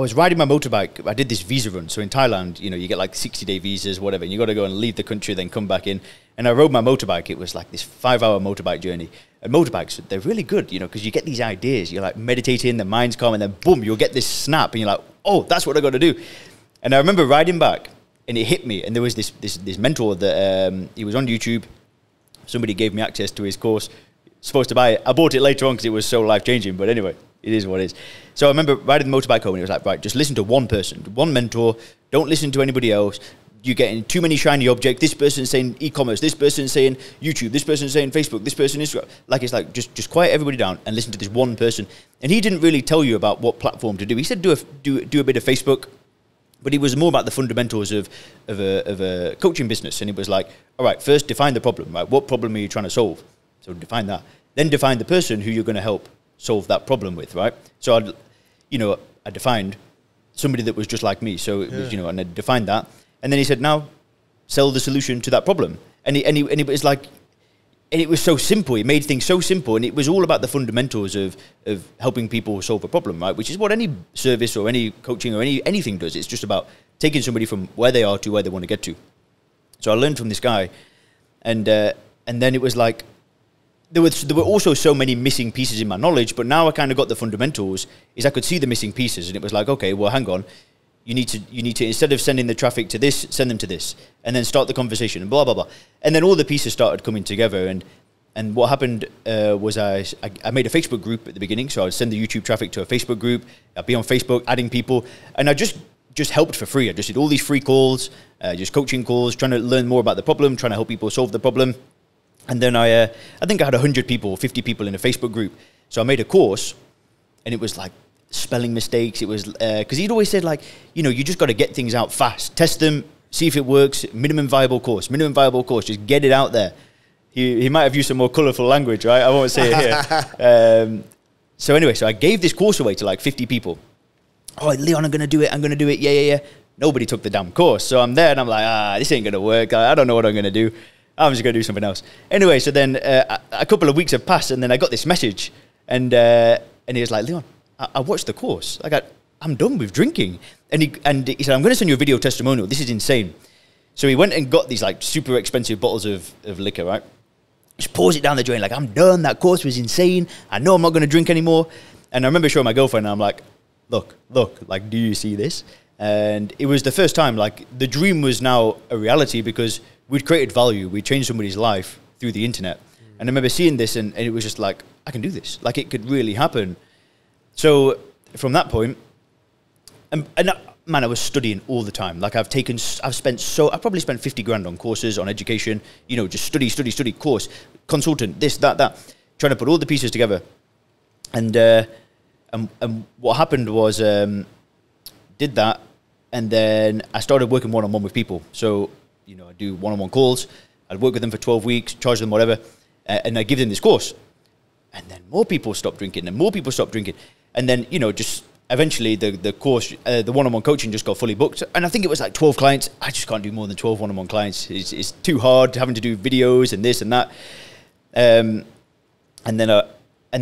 was riding my motorbike. I did this visa run. So in Thailand, you know, you get like 60-day visas, whatever, and you got to go and leave the country, then come back in. And I rode my motorbike. It was like this 5-hour motorbike journey. And motorbikes, they're really good, you know, because you get these ideas. You're like meditating, the mind's calm, and then boom, you'll get this snap, and you're like, oh, that's what I got to do. And I remember riding back, and it hit me. And there was this mentor that he was on YouTube. Somebody gave me access to his course. Supposed to buy it. I bought it later on because it was so life-changing. But anyway, it is what it is. So I remember riding the motorbike home, and it was like, right, just listen to one person, one mentor. Don't listen to anybody else. You're getting too many shiny objects. This person's saying e-commerce. This person's saying YouTube. This person's saying Facebook. This person is like, it's like just quiet everybody down and listen to this one person. And he didn't really tell you about what platform to do. He said do a bit of Facebook, but he was more about the fundamentals of a coaching business. And he was like, all right, first define the problem. Right, what problem are you trying to solve? So define that. Then define the person who you're going to help solve that problem with, right? So I defined somebody that was just like me. So it was, you know, and I defined that. And then he said, now sell the solution to that problem. And it was like, and it was so simple. It made things so simple. And it was all about the fundamentals of helping people solve a problem, right? Which is what any service or any coaching or anything does. It's just about taking somebody from where they are to where they want to get to. So I learned from this guy. And then it was like, there were also so many missing pieces in my knowledge, but now I kind of got the fundamentals, is I could see the missing pieces. And it was like, okay, well, hang on. You need to, instead of sending the traffic to this, send them to this, and then start the conversation, and blah, blah, blah. And then all the pieces started coming together. And what happened was I made a Facebook group at the beginning. So I would send the YouTube traffic to a Facebook group. I'd be on Facebook adding people. And I just helped for free. I just did all these free calls, just coaching calls, trying to learn more about the problem, trying to help people solve the problem. And then I think I had 100 people, 50 people in a Facebook group. So I made a course, and it was like, spelling mistakes. It was because he'd always said, like, you know, you just got to get things out fast, test them, see if it works. Minimum viable course, just get it out there. He might have used some more colorful language, right? I won't say it here. So anyway, so I gave this course away to like 50 people. Oh, Leon, I'm gonna do it. Yeah. Nobody took the damn course. So I'm there and I'm like, this ain't gonna work. I don't know what I'm gonna do. I'm just gonna do something else. Anyway, so then a couple of weeks have passed, and then I got this message, and he was like, Leon, I watched the course. Like, I'm done with drinking. And he said, I'm going to send you a video testimonial. This is insane. So he went and got these like super expensive bottles of liquor, right? Just pours it down the drain. Like, I'm done. That course was insane. I know I'm not going to drink anymore. And I remember showing my girlfriend, and I'm like, look, like, do you see this? And it was the first time, like, the dream was now a reality because we'd created value. We changed somebody's life through the internet. And I remember seeing this, and it was just like, I can do this. Like, it could really happen. So from that point, man, I was studying all the time. Like, I probably spent 50 grand on courses, on education, you know, just study, course, consultant, this, that, trying to put all the pieces together. And what happened was, did that, and then I started working one-on-one with people. So, you know, I do one-on-one calls, I'd work with them for 12 weeks, charge them whatever, and I give them this course. And then more people stopped drinking, And then, you know, just eventually the course, the one-on-one coaching just got fully booked. And I think it was like 12 clients. I just can't do more than 12 one-on-one clients. It's too hard having to do videos and this and that. And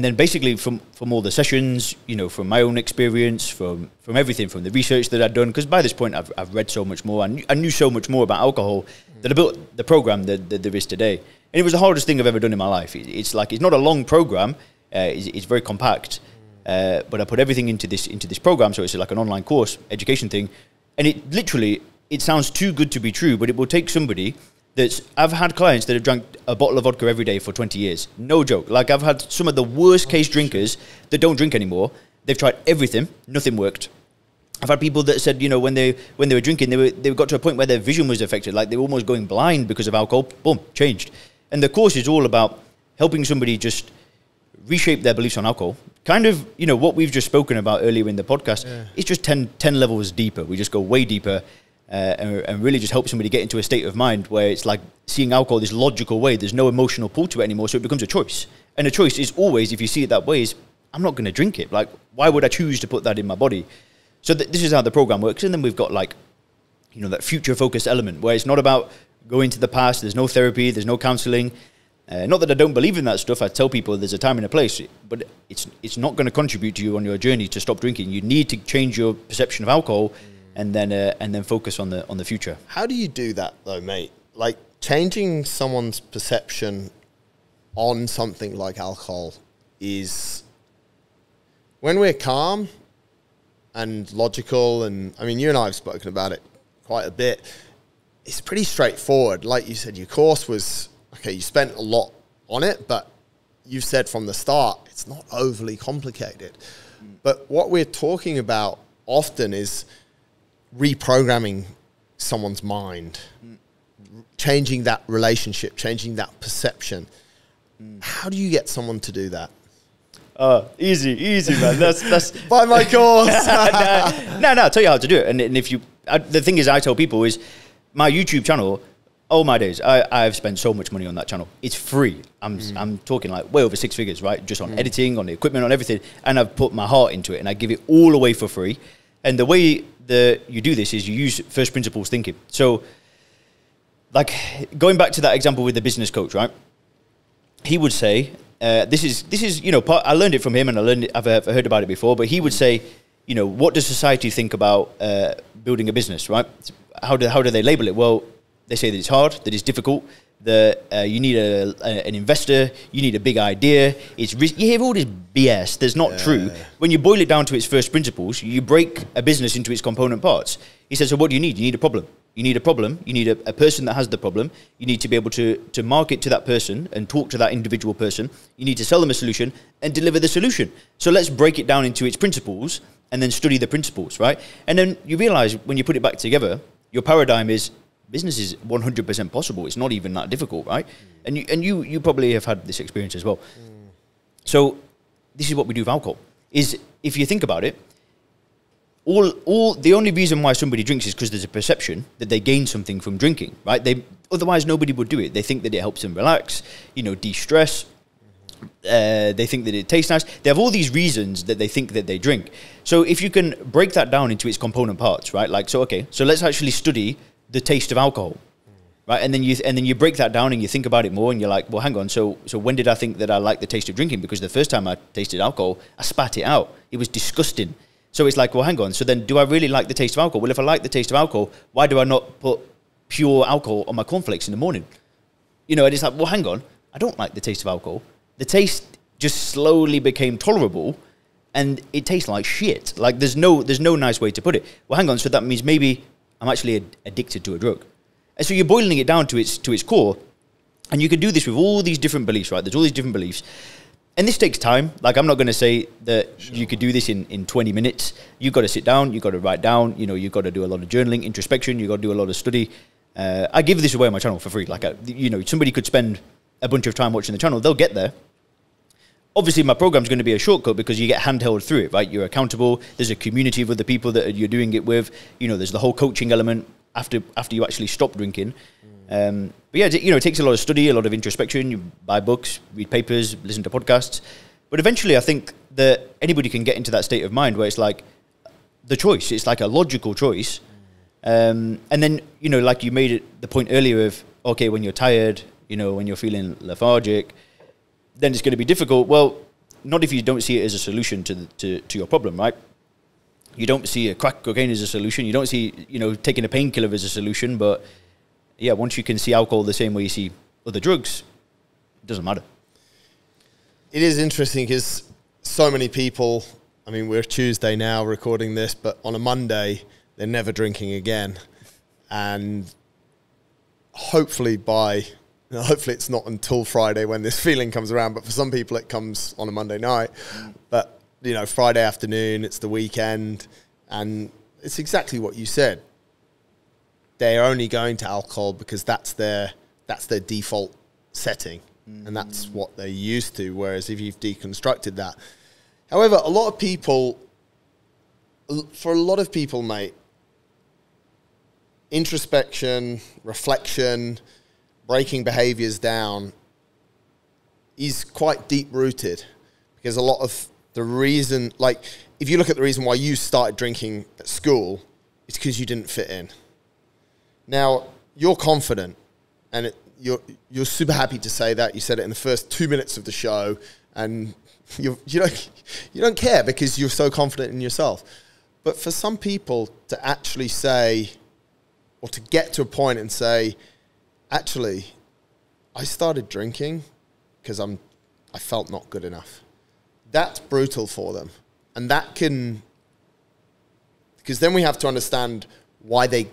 then basically from all the sessions, you know, from my own experience, from everything, from the research that I'd done, because by this point I've read so much more. I knew so much more about alcohol that I built the program that there is today. And it was the hardest thing I've ever done in my life. It's like, it's not a long program. It's very compact. But I put everything into this program, so it's like an online course, education thing, and it sounds too good to be true, but it will take somebody I've had clients that have drank a bottle of vodka every day for 20 years. No joke. Like, I've had some of the worst case drinkers that don't drink anymore. They've tried everything, nothing worked. I've had people that said, you know, when they were drinking, they got to a point where their vision was affected, like they were almost going blind because of alcohol. Boom, changed. And the course is all about helping somebody just reshape their beliefs on alcohol. Kind of, you know, what we've just spoken about earlier in the podcast. Yeah. It's just 10 levels deeper. We just go way deeper and really just help somebody get into a state of mind where it's like seeing alcohol this logical way. There's no emotional pull to it anymore, so it becomes a choice. And a choice is always, if you see it that way, is I'm not going to drink it. Like, why would I choose to put that in my body? So this is how the program works. And then we've got, like, you know, that future-focused element where it's not about going to the past. There's no therapy. There's no counseling. Not that I don't believe in that stuff. I tell people there's a time and a place, but it's not going to contribute to you on your journey to stop drinking. You need to change your perception of alcohol and then focus on the future.
How do you do that though, mate? Like, changing someone's perception on something like alcohol is, when we're calm and logical, and I mean, you and I have spoken about it quite a bit, it's pretty straightforward. Like you said, your course was, okay, you spent a lot on it, but you said from the start, it's not overly complicated. But what we're talking about often is reprogramming someone's mind, changing that relationship, changing that perception. How do you get someone to do that?
Easy, man. That's
buy my course.
No, I'll tell you how to do it. And if you, the thing is, I tell people is my YouTube channel. Oh my days, I've spent so much money on that channel. It's free. I'm talking like way over 6 figures, right? Just on editing, on the equipment, on everything. And I've put my heart into it, and I give it all away for free. And the way that you do this is you use first principles thinking. So, like, going back to that example with the business coach, right? He would say, this is you know, I learned it from him, and I've heard about it before, but he would say, you know, what does society think about building a business, right? How do they label it? Well, they say that it's hard, that it's difficult, that you need an investor, you need a big idea. You hear all this BS that's not true. When you boil it down to its first principles, you break a business into its component parts. He says, so what do you need? You need a problem. You need a problem. You need a person that has the problem. You need to be able to market to that person and talk to that individual person. You need to sell them a solution and deliver the solution. So let's break it down into its principles and then study the principles, right? And then you realize when you put it back together, your paradigm is business is 100% possible. It's not even that difficult, right? And you probably have had this experience as well. So this is what we do with alcohol. Is if you think about it, all the only reason why somebody drinks is because there's a perception that they gain something from drinking, right? Otherwise nobody would do it. They think that it helps them relax, you know, de-stress. They think that it tastes nice. They have all these reasons that they think that they drink. So if you can break that down into its component parts, right? Like, so let's actually study the taste of alcohol, right? And then you break that down and you think about it more, and you're like, well, hang on. So when did I think that I liked the taste of drinking? Because the first time I tasted alcohol, I spat it out. It was disgusting. So it's like, well, hang on. So then, do I really like the taste of alcohol? Well, if I like the taste of alcohol, why do I not put pure alcohol on my cornflakes in the morning? You know, and it's like, well, hang on. I don't like the taste of alcohol. The taste just slowly became tolerable, and it tastes like shit. Like there's no nice way to put it. Well, hang on. So that means maybe I'm actually addicted to a drug. And so you're boiling it down to its core, and you can do this with all these different beliefs, right? There's all these different beliefs. And this takes time. Like, I'm not going to say that you could do this in 20 minutes. You've got to sit down. You've got to write down. You know, you've got to do a lot of journaling, introspection. You've got to do a lot of study. I give this away on my channel for free. Like, you know, somebody could spend a bunch of time watching the channel. They'll get there. Obviously, my program's going to be a shortcut because you get handheld through it, right? You're accountable. There's a community of other people that you're doing it with. You know, there's the whole coaching element after you actually stop drinking. But yeah, you know, it takes a lot of study, a lot of introspection. You buy books, read papers, listen to podcasts. But eventually, I think that anybody can get into that state of mind where it's like the choice. It's like a logical choice. And then, you know, like you made it the point earlier of, okay, when you're tired, you know, when you're feeling lethargic, then it's going to be difficult. Well, not if you don't see it as a solution to your problem, right? You don't see crack cocaine as a solution. You don't see, you know, taking a painkiller as a solution. But yeah, once you can see alcohol the same way you see other drugs, it doesn't matter.
It is interesting because so many people, I mean, we're Tuesday now recording this, but on a Monday, they're never drinking again. And hopefully it's not until Friday when this feeling comes around, but for some people it comes on a Monday night. But, you know, Friday afternoon, it's the weekend, and it's exactly what you said. They're only going to alcohol because that's their default setting, and that's what they're used to, whereas if you've deconstructed that. However, for a lot of people, mate, introspection, reflection, breaking behaviors down is quite deep-rooted, because a lot of the reason, like, if you look at the reason why you started drinking at school, it's because you didn't fit in. Now, you're confident, and you're super happy to say that. You said it in the first 2 minutes of the show, and you don't care because you're so confident in yourself. But for some people to actually say, or to get to a point and say, actually, I started drinking because I felt not good enough. That's brutal for them. And that can, because then we have to understand why they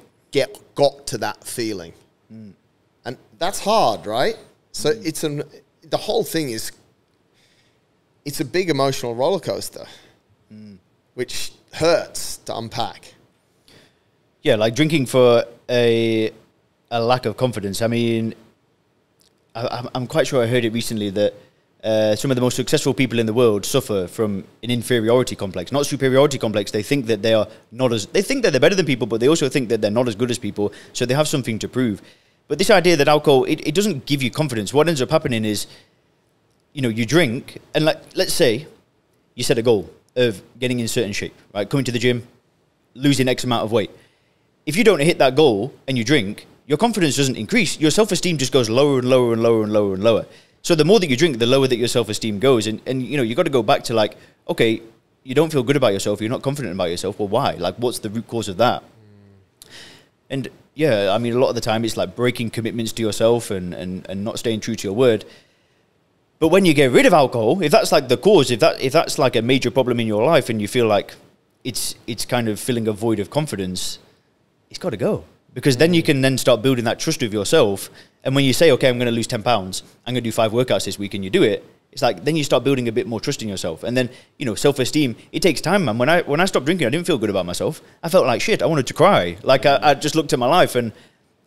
got to that feeling. And that's hard, right? So the whole thing is, it's a big emotional roller coaster, which hurts to unpack.
Yeah, like drinking for a lack of confidence. I mean, I'm quite sure I heard it recently that some of the most successful people in the world suffer from an inferiority complex, not superiority complex. They think that they think that they're better than people, but they also think that they're not as good as people, so they have something to prove. But this idea that alcohol, it doesn't give you confidence. What ends up happening is, you know, you drink, and like, let's say you set a goal of getting in certain shape, right? Coming to the gym, losing X amount of weight. If you don't hit that goal and you drink, your confidence doesn't increase. Your self-esteem just goes lower and lower and lower and lower and lower. So the more that you drink, the lower that your self-esteem goes. And you know, you got to go back to like, okay, you don't feel good about yourself. You're not confident about yourself. Well, why? Like, what's the root cause of that? And yeah, I mean, a lot of the time it's like breaking commitments to yourself and not staying true to your word. But when you get rid of alcohol, if that's like the cause, if that's like a major problem in your life and you feel like it's kind of filling a void of confidence, it's got to go. Because then you can then start building that trust of yourself. And when you say, okay, I'm going to lose 10 pounds, I'm going to do 5 workouts this week, and you do it, it's like, then you start building a bit more trust in yourself. And then, you know, self-esteem, it takes time, man. When I stopped drinking, I didn't feel good about myself. I felt like shit. I wanted to cry. Like, I just looked at my life and,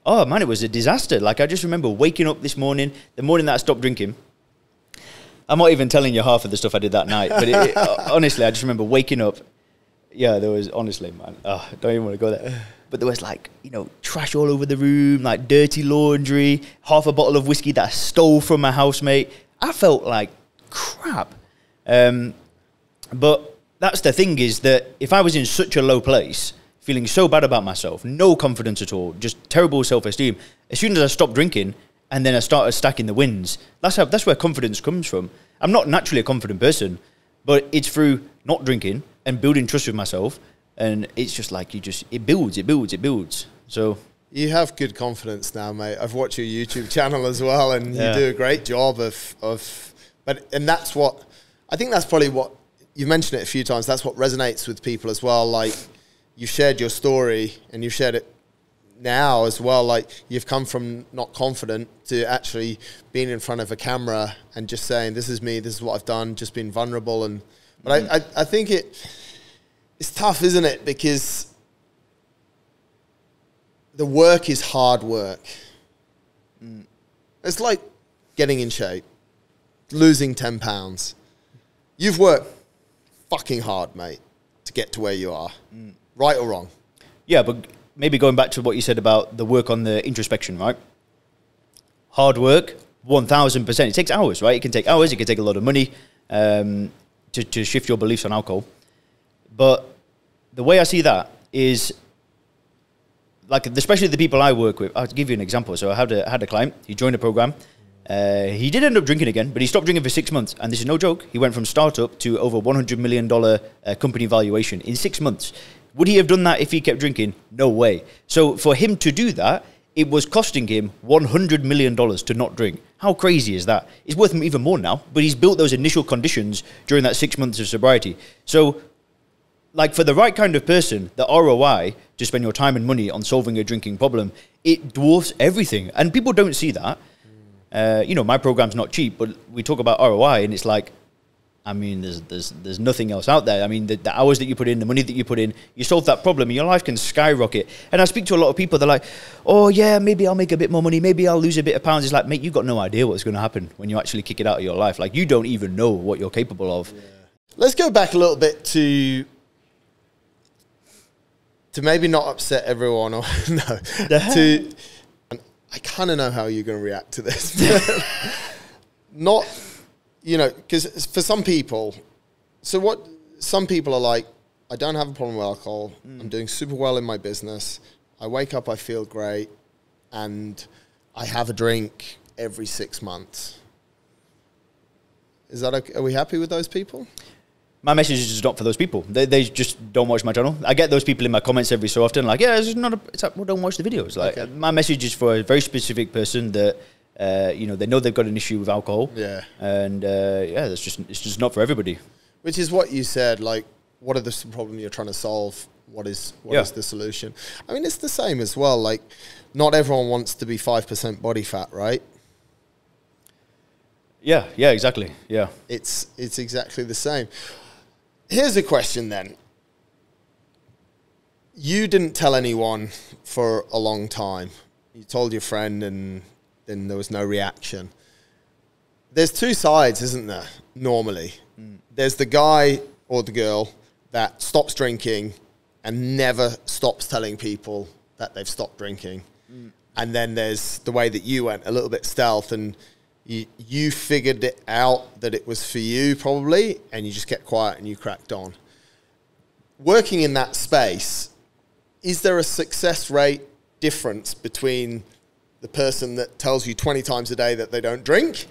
oh, man, it was a disaster. Like, I just remember waking up this morning, the morning that I stopped drinking. I'm not even telling you half of the stuff I did that night. But honestly, I just remember waking up. Yeah, there was, honestly, man, don't even want to go there. But there was like, you know, trash all over the room, like dirty laundry, half a bottle of whiskey that I stole from my housemate. I felt like crap. But that's the thing, is that if I was in such a low place, feeling so bad about myself, no confidence at all, just terrible self-esteem, as soon as I stopped drinking and then I started stacking the wins, that's where confidence comes from. I'm not naturally a confident person, but it's through not drinking and building trust with myself. And it's just like, it builds. So
you have good confidence now, mate. I've watched your YouTube channel as well, and you do a great job and that's what, I think that's probably what, you've mentioned it a few times, that's what resonates with people as well. Like, you shared your story and you shared it now as well. Like, you've come from not confident to actually being in front of a camera and just saying, this is me, this is what I've done, just being vulnerable. But I think it's tough, isn't it? Because the work is hard work. It's like getting in shape, losing 10 pounds. You've worked fucking hard, mate, to get to where you are. Right or wrong?
Yeah, but maybe going back to what you said about the work on the introspection, right? Hard work, 1000%. It takes hours, right? It can take hours. It can take a lot of money to shift your beliefs on alcohol. But the way I see that is, like, especially the people I work with, I'll give you an example. So I had a client, he joined a program. He did end up drinking again, but he stopped drinking for 6 months. And this is no joke. He went from startup to over $100 million company valuation in 6 months. Would he have done that if he kept drinking? No way. So for him to do that, it was costing him $100 million to not drink. How crazy is that? It's worth him even more now, but he's built those initial conditions during that 6 months of sobriety. So, like, for the right kind of person, the ROI to spend your time and money on solving a drinking problem, it dwarfs everything. And people don't see that. You know, my program's not cheap, but we talk about ROI, and it's like, I mean, there's nothing else out there. I mean, the hours that you put in, the money that you put in, you solve that problem and your life can skyrocket. And I speak to a lot of people, they're like, oh yeah, maybe I'll make a bit more money, maybe I'll lose a bit of pounds. It's like, mate, you've got no idea what's going to happen when you actually kick it out of your life. Like, you don't even know what you're capable of. Yeah.
Let's go back a little bit to maybe not upset everyone, or I kind of know how you're going to react to this. Not, you know, because for some people, some people are like, I don't have a problem with alcohol. I'm doing super well in my business. I wake up, I feel great, and I have a drink every 6 months. Is that okay? Are we happy with those people?
My message is just not for those people. They just don't watch my channel. I get those people in my comments every so often, like, yeah, it's like, well, don't watch the videos. Like, okay. My message is for a very specific person that, you know, they know they've got an issue with alcohol. Yeah. And, it's just not for everybody.
Which is what you said, like, what are the problem you're trying to solve? What is the solution? I mean, it's the same as well. Like, not everyone wants to be 5% body fat, right?
Yeah, exactly. Yeah.
It's exactly the same. Here's a question then. You didn't tell anyone for a long time. You told your friend and then there was no reaction. There's two sides, isn't there, normally? There's the guy or the girl that stops drinking and never stops telling people that they've stopped drinking. And then there's the way that you went, a little bit stealth, and you figured it out that it was for you probably, and you just kept quiet and you cracked on. Working in that space, is there a success rate difference between the person that tells you 20 times a day that they don't drink,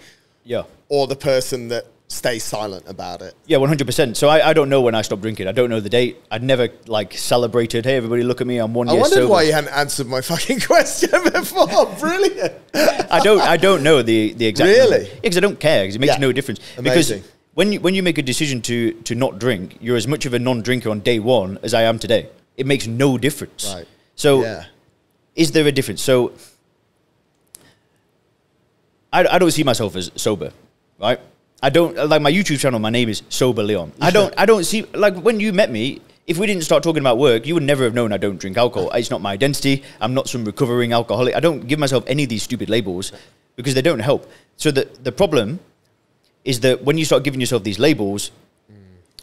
or the person that stays silent about it?
Yeah, 100%. So I don't know when I stopped drinking. I don't know the date. I'd never like celebrated, hey, everybody look at me, I'm 1 year sober.
I wondered why you hadn't answered my fucking question before. Brilliant.
I don't know the exact
Really?
number. Yeah, because I don't care, because it makes no difference.
Amazing.
Because when you make a decision to not drink, you're as much of a non-drinker on day one as I am today. It makes no difference.
Right.
So is there a difference? So I don't see myself as sober, right? I don't, like my YouTube channel, my name is Sober Leon. I don't see, like when you met me, if we didn't start talking about work, you would never have known I don't drink alcohol. It's not my identity. I'm not some recovering alcoholic. I don't give myself any of these stupid labels because they don't help. So the problem is that when you start giving yourself these labels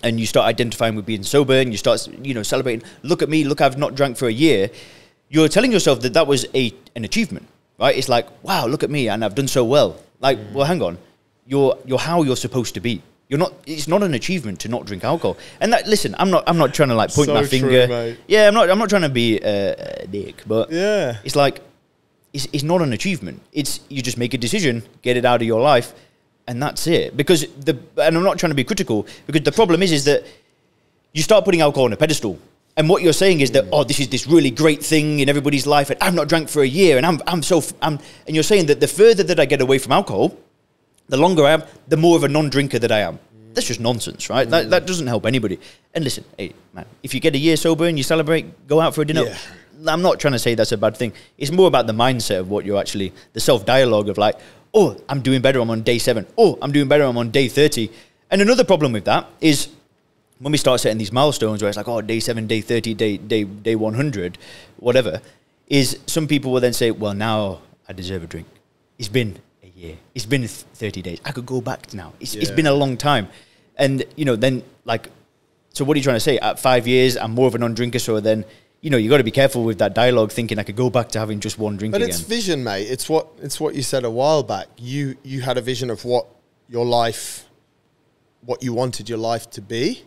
and you start identifying with being sober and you start, celebrating, look at me, look, I've not drank for a year, you're telling yourself that was an achievement, right? It's like, wow, look at me and I've done so well. Like, well, hang on. You're how you're supposed to be. You're not. It's not an achievement to not drink alcohol. And that, listen, I'm not trying to like point my finger.
Mate.
Yeah, I'm not trying to be a dick, but it's like it's not an achievement. It's you just make a decision, get it out of your life, and that's it. Because and I'm not trying to be critical, because the problem is that you start putting alcohol on a pedestal. And what you're saying is that, this is this really great thing in everybody's life, and I've not drank for a year, and and you're saying that the further that I get away from alcohol, the longer I am, the more of a non-drinker that I am. That's just nonsense, right? That doesn't help anybody. And listen, hey, man, if you get a year sober and you celebrate, go out for a dinner. Yeah. I'm not trying to say that's a bad thing. It's more about the mindset of what you're actually, the self-dialogue of like, oh, I'm doing better, I'm on day 7. Oh, I'm doing better, I'm on day 30. And another problem with that is when we start setting these milestones where it's like, oh, day 7, day 30, day 100, whatever, is some people will then say, well, now I deserve a drink. It's been a year. It's been 30 days. I could go back now. It's been a long time. And, then like, so what are you trying to say? At 5 years, I'm more of a non-drinker, so then, you got to be careful with that dialogue, thinking I could go back to having just one drink again.
But it's vision, mate. It's what you said a while back. You had a vision of what you wanted your life to be,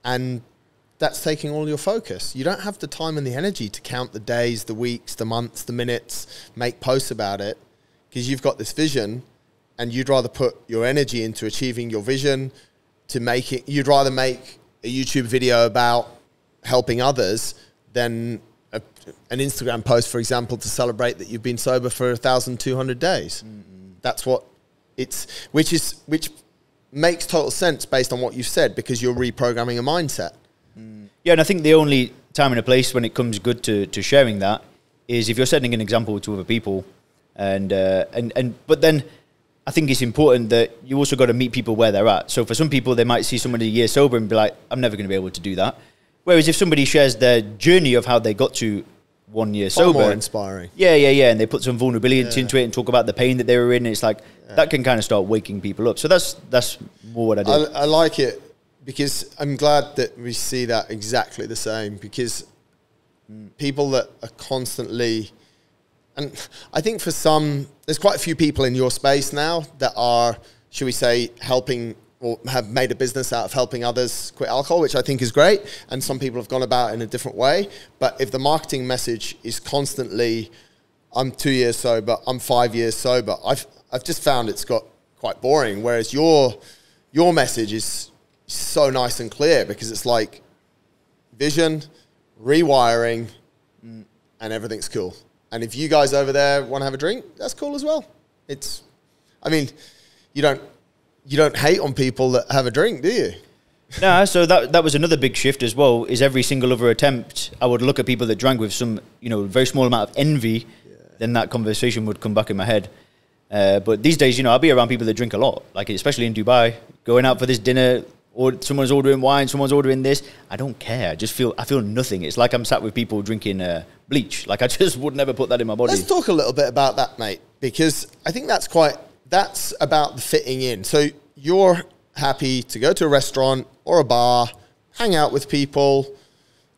and that's taking all your focus. You don't have the time and the energy to count the days, the weeks, the months, the minutes, make posts about it, because you've got this vision, and you'd rather put your energy into achieving your vision, to make it. You'd rather make a YouTube video about helping others than an Instagram post, for example, to celebrate that you've been sober for 1,200 days. That's what which makes total sense based on what you've said, because you're reprogramming a mindset.
Yeah, and I think the only time and a place when it comes good to sharing that is if you're setting an example to other people, but then I think it's important that you also got to meet people where they're at. So for some people, they might see somebody a year sober and be like, I'm never going to be able to do that. Whereas if somebody shares their journey of how they got to 1 year sober,
more inspiring.
Yeah, and they put some vulnerability into it and talk about the pain that they were in. It's like that can kind of start waking people up. So that's more what I did.
I like it, because I'm glad that we see that exactly the same, because people that are constantly, and I think for some, there's quite a few people in your space now that are, should we say, helping or have made a business out of helping others quit alcohol, which I think is great. And some people have gone about it in a different way. But if the marketing message is constantly, I'm 2 years sober, I'm 5 years sober, I've just found it's got quite boring. Whereas your message is so nice and clear, because it's like vision, rewiring, and everything's cool. And if you guys over there want to have a drink, that's cool as well. You don't hate on people that have a drink, do you?
No, so that was another big shift as well, is every single other attempt, I would look at people that drank with some, very small amount of envy, then that conversation would come back in my head. But these days, I'll be around people that drink a lot, like especially in Dubai, going out for this dinner, or someone's ordering wine, someone's ordering this. I don't care. I feel nothing. It's like I'm sat with people drinking bleach. Like I just would never put that in my body.
Let's talk a little bit about that, mate, because I think that's about the fitting in. So you're happy to go to a restaurant or a bar, hang out with people,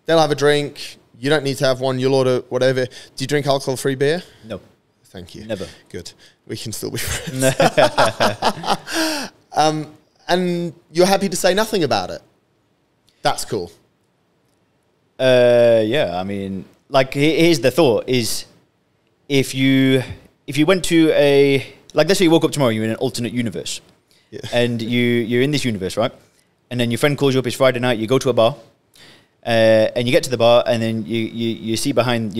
they'll have a drink, you don't need to have one, you'll order whatever. Do you drink alcohol-free beer?
No.
Thank you.
Never.
Good. We can still be friends. And you're happy to say nothing about it. That's cool.
Yeah, I mean, like, here's the thought: is if you went to like, let's say you woke up tomorrow, you're in an alternate universe, and you're in this universe, right? And then your friend calls you up. It's Friday night. You go to a bar, and you get to the bar, and then you see behind,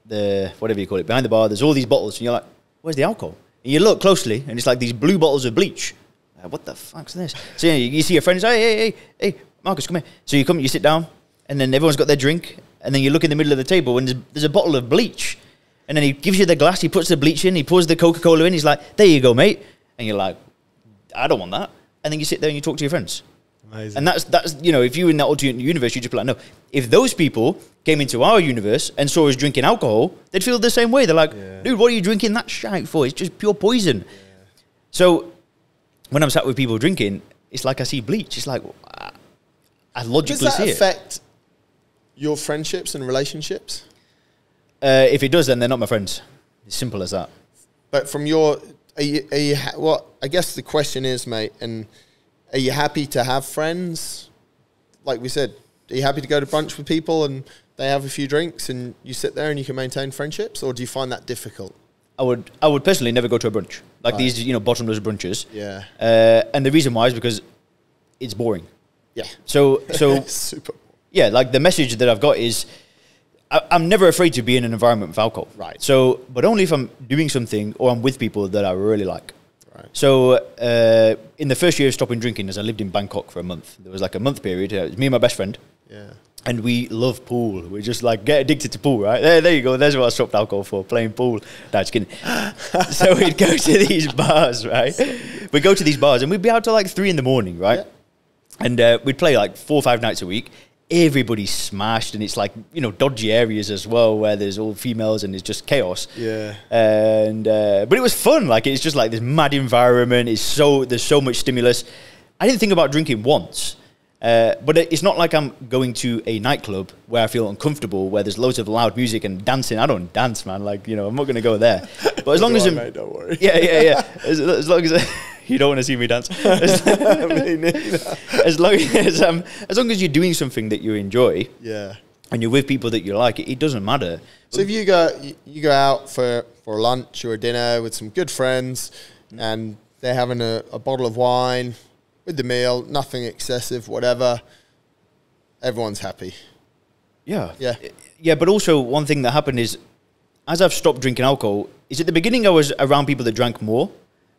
the whatever you call it, behind the bar, there's all these bottles, and you're like, where's the alcohol? And you look closely, and it's like these blue bottles of bleach. What the fuck's this? So you see your friends, hey, Marcus, come here. So you sit down, and then everyone's got their drink, and then you look in the middle of the table, and there's a bottle of bleach. And then he gives you the glass, he puts the bleach in, he pours the Coca-Cola in, he's like, there you go, mate. And you're like, I don't want that. And then you sit there and you talk to your friends.
Amazing.
And that's if you were in that alternate universe, you'd just be like, no. If those people came into our universe and saw us drinking alcohol, they'd feel the same way. They're like, dude, what are you drinking that shite for? It's just pure poison. Yeah. So when I'm sat with people drinking, it's like I see bleach. It's like, I logically see it.
Does that affect your friendships and relationships?
If it does, then they're not my friends. It's simple as that.
But from your, I guess the question is, mate, and are you happy to have friends? Like we said, are you happy to go to brunch with people and they have a few drinks and you sit there and you can maintain friendships, or do you find that difficult?
I would personally never go to a brunch. Like these, bottomless brunches.
Yeah.
And the reason why is because it's boring.
Yeah.
So
super boring.
Yeah, like the message that I've got is I'm never afraid to be in an environment with alcohol.
Right.
So, but only if I'm doing something or I'm with people that I really like.
Right.
So, in the first year of stopping drinking, as I lived in Bangkok for a month, there was like a month period. It was me and my best friend.
Yeah.
And we love pool. We just like get addicted to pool, right? There you go. There's what I stopped alcohol for, playing pool. No, just kidding. So we'd go to these bars, right? We'd go to these bars and we'd be out till like 3 a.m, right? Yeah. And we'd play like 4 or 5 nights a week. Everybody's smashed, and it's like, dodgy areas as well where there's all females and it's just chaos.
Yeah.
And but it was fun. Like, it's just like this mad environment. There's so much stimulus. I didn't think about drinking once. But it's not like I'm going to a nightclub where I feel uncomfortable, where there's loads of loud music and dancing. I don't dance, man. Like, I'm not going to go there. But as long as
mate, don't worry.
Yeah. As long as you don't want to see me dance. As long as you're doing something that you enjoy.
Yeah.
And you're with people that you like, it doesn't matter.
So if you go out for lunch or a dinner with some good friends, and they're having a bottle of wine with the meal, nothing excessive, whatever, everyone's happy.
Yeah.
Yeah.
Yeah, but also one thing that happened is, as I've stopped drinking alcohol, is at the beginning I was around people that drank more,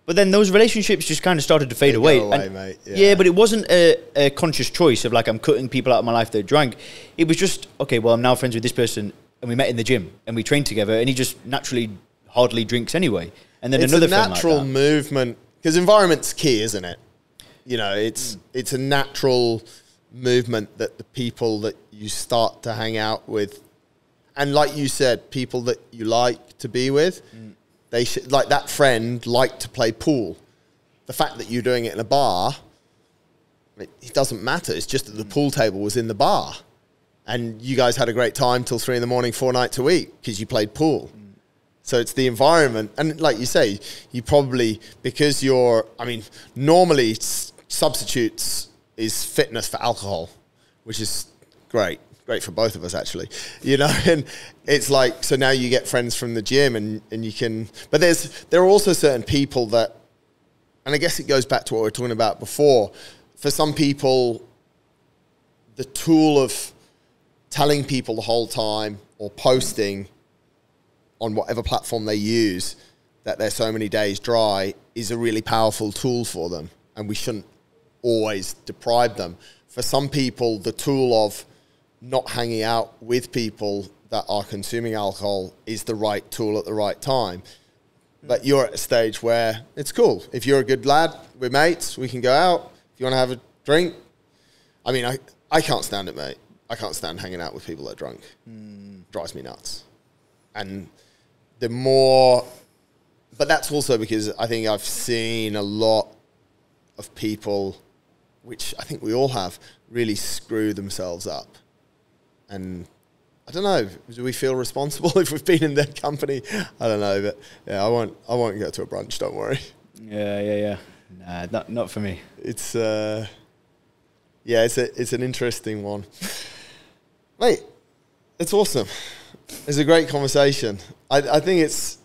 but then those relationships just kind of started to fade away.
Mate.
Yeah, but it wasn't a conscious choice of like, I'm cutting people out of my life that drank. It was just, okay, well, I'm now friends with this person, and we met in the gym, and we trained together, and he just naturally hardly drinks anyway. And then another friend like that. It's a
natural movement, because environment's key, isn't it? It's a natural movement that the people that you start to hang out with, and like you said, people that you like to be with, they should, like that friend liked to play pool. The fact that you're doing it in a bar, it doesn't matter. It's just that the pool table was in the bar, and you guys had a great time till 3 a.m, 4 nights a week because you played pool. So it's the environment. And like you say, you probably, because normally substitutes is fitness for alcohol, which is great for both of us actually, and it's like, so now you get friends from the gym and you can, but there are also certain people that, and I guess it goes back to what we were talking about before, for some people, the tool of telling people the whole time or posting on whatever platform they use that they're so many days dry is a really powerful tool for them, and we shouldn't always deprive them. For some people, the tool of not hanging out with people that are consuming alcohol is the right tool at the right time. But you're at a stage where it's cool. If you're a good lad, we're mates, we can go out. If you want to have a drink. I mean, I can't stand it, mate. I can't stand hanging out with people that are drunk. Drives me nuts. And the more... But that's also because I think I've seen a lot of people, which I think we all have, really screw themselves up. And I don't know, do we feel responsible if we've been in their company? I don't know, but yeah, I won't go to a brunch, don't worry.
Yeah. Nah, not for me.
It's an interesting one. Mate, it's awesome. It's a great conversation. I think it's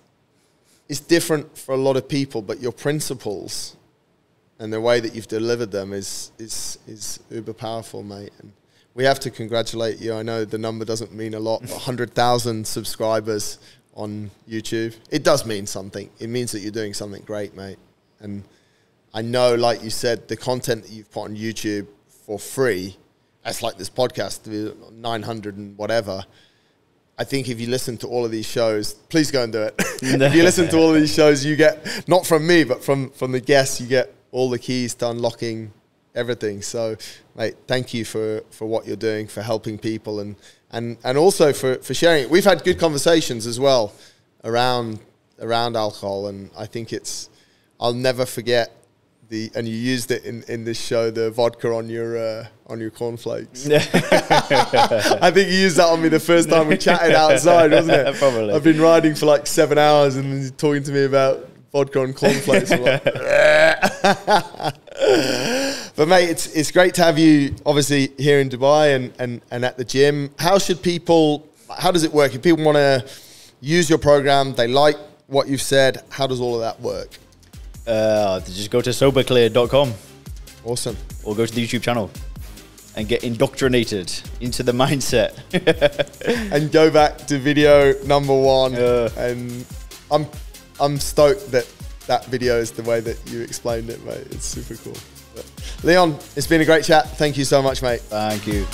different for a lot of people, but your principles and the way that you've delivered them is uber powerful, mate. And we have to congratulate you. I know the number doesn't mean a lot, but 100,000 subscribers on YouTube. It does mean something. It means that you're doing something great, mate. And I know, like you said, the content that you've put on YouTube for free, that's like this podcast, 900 and whatever. I think if you listen to all of these shows, please go and do it. If you listen to all of these shows, you get, not from me, but from the guests, you get all the keys to unlocking everything. So, mate, thank you for what you're doing, for helping people, and also for sharing it. We've had good conversations as well around alcohol, and I think I'll never forget and you used it in this show, the vodka on your cornflakes. I think you used that on me the first time we chatted outside, wasn't it?
Probably.
I've been riding for like 7 hours and he's talking to me about vodka on cornflakes. I'm like, but mate, it's great to have you obviously here in Dubai and at the gym. How does it work? If people want to use your program, they like what you've said, how does all of that work?
Just go to soberclear.com.
Awesome.
Or go to the YouTube channel and get indoctrinated into the mindset.
And go back to video number 1. And I'm stoked that video is the way that you explained it, mate. It's super cool. But Leon, it's been a great chat. Thank you so much, mate.
Thank you.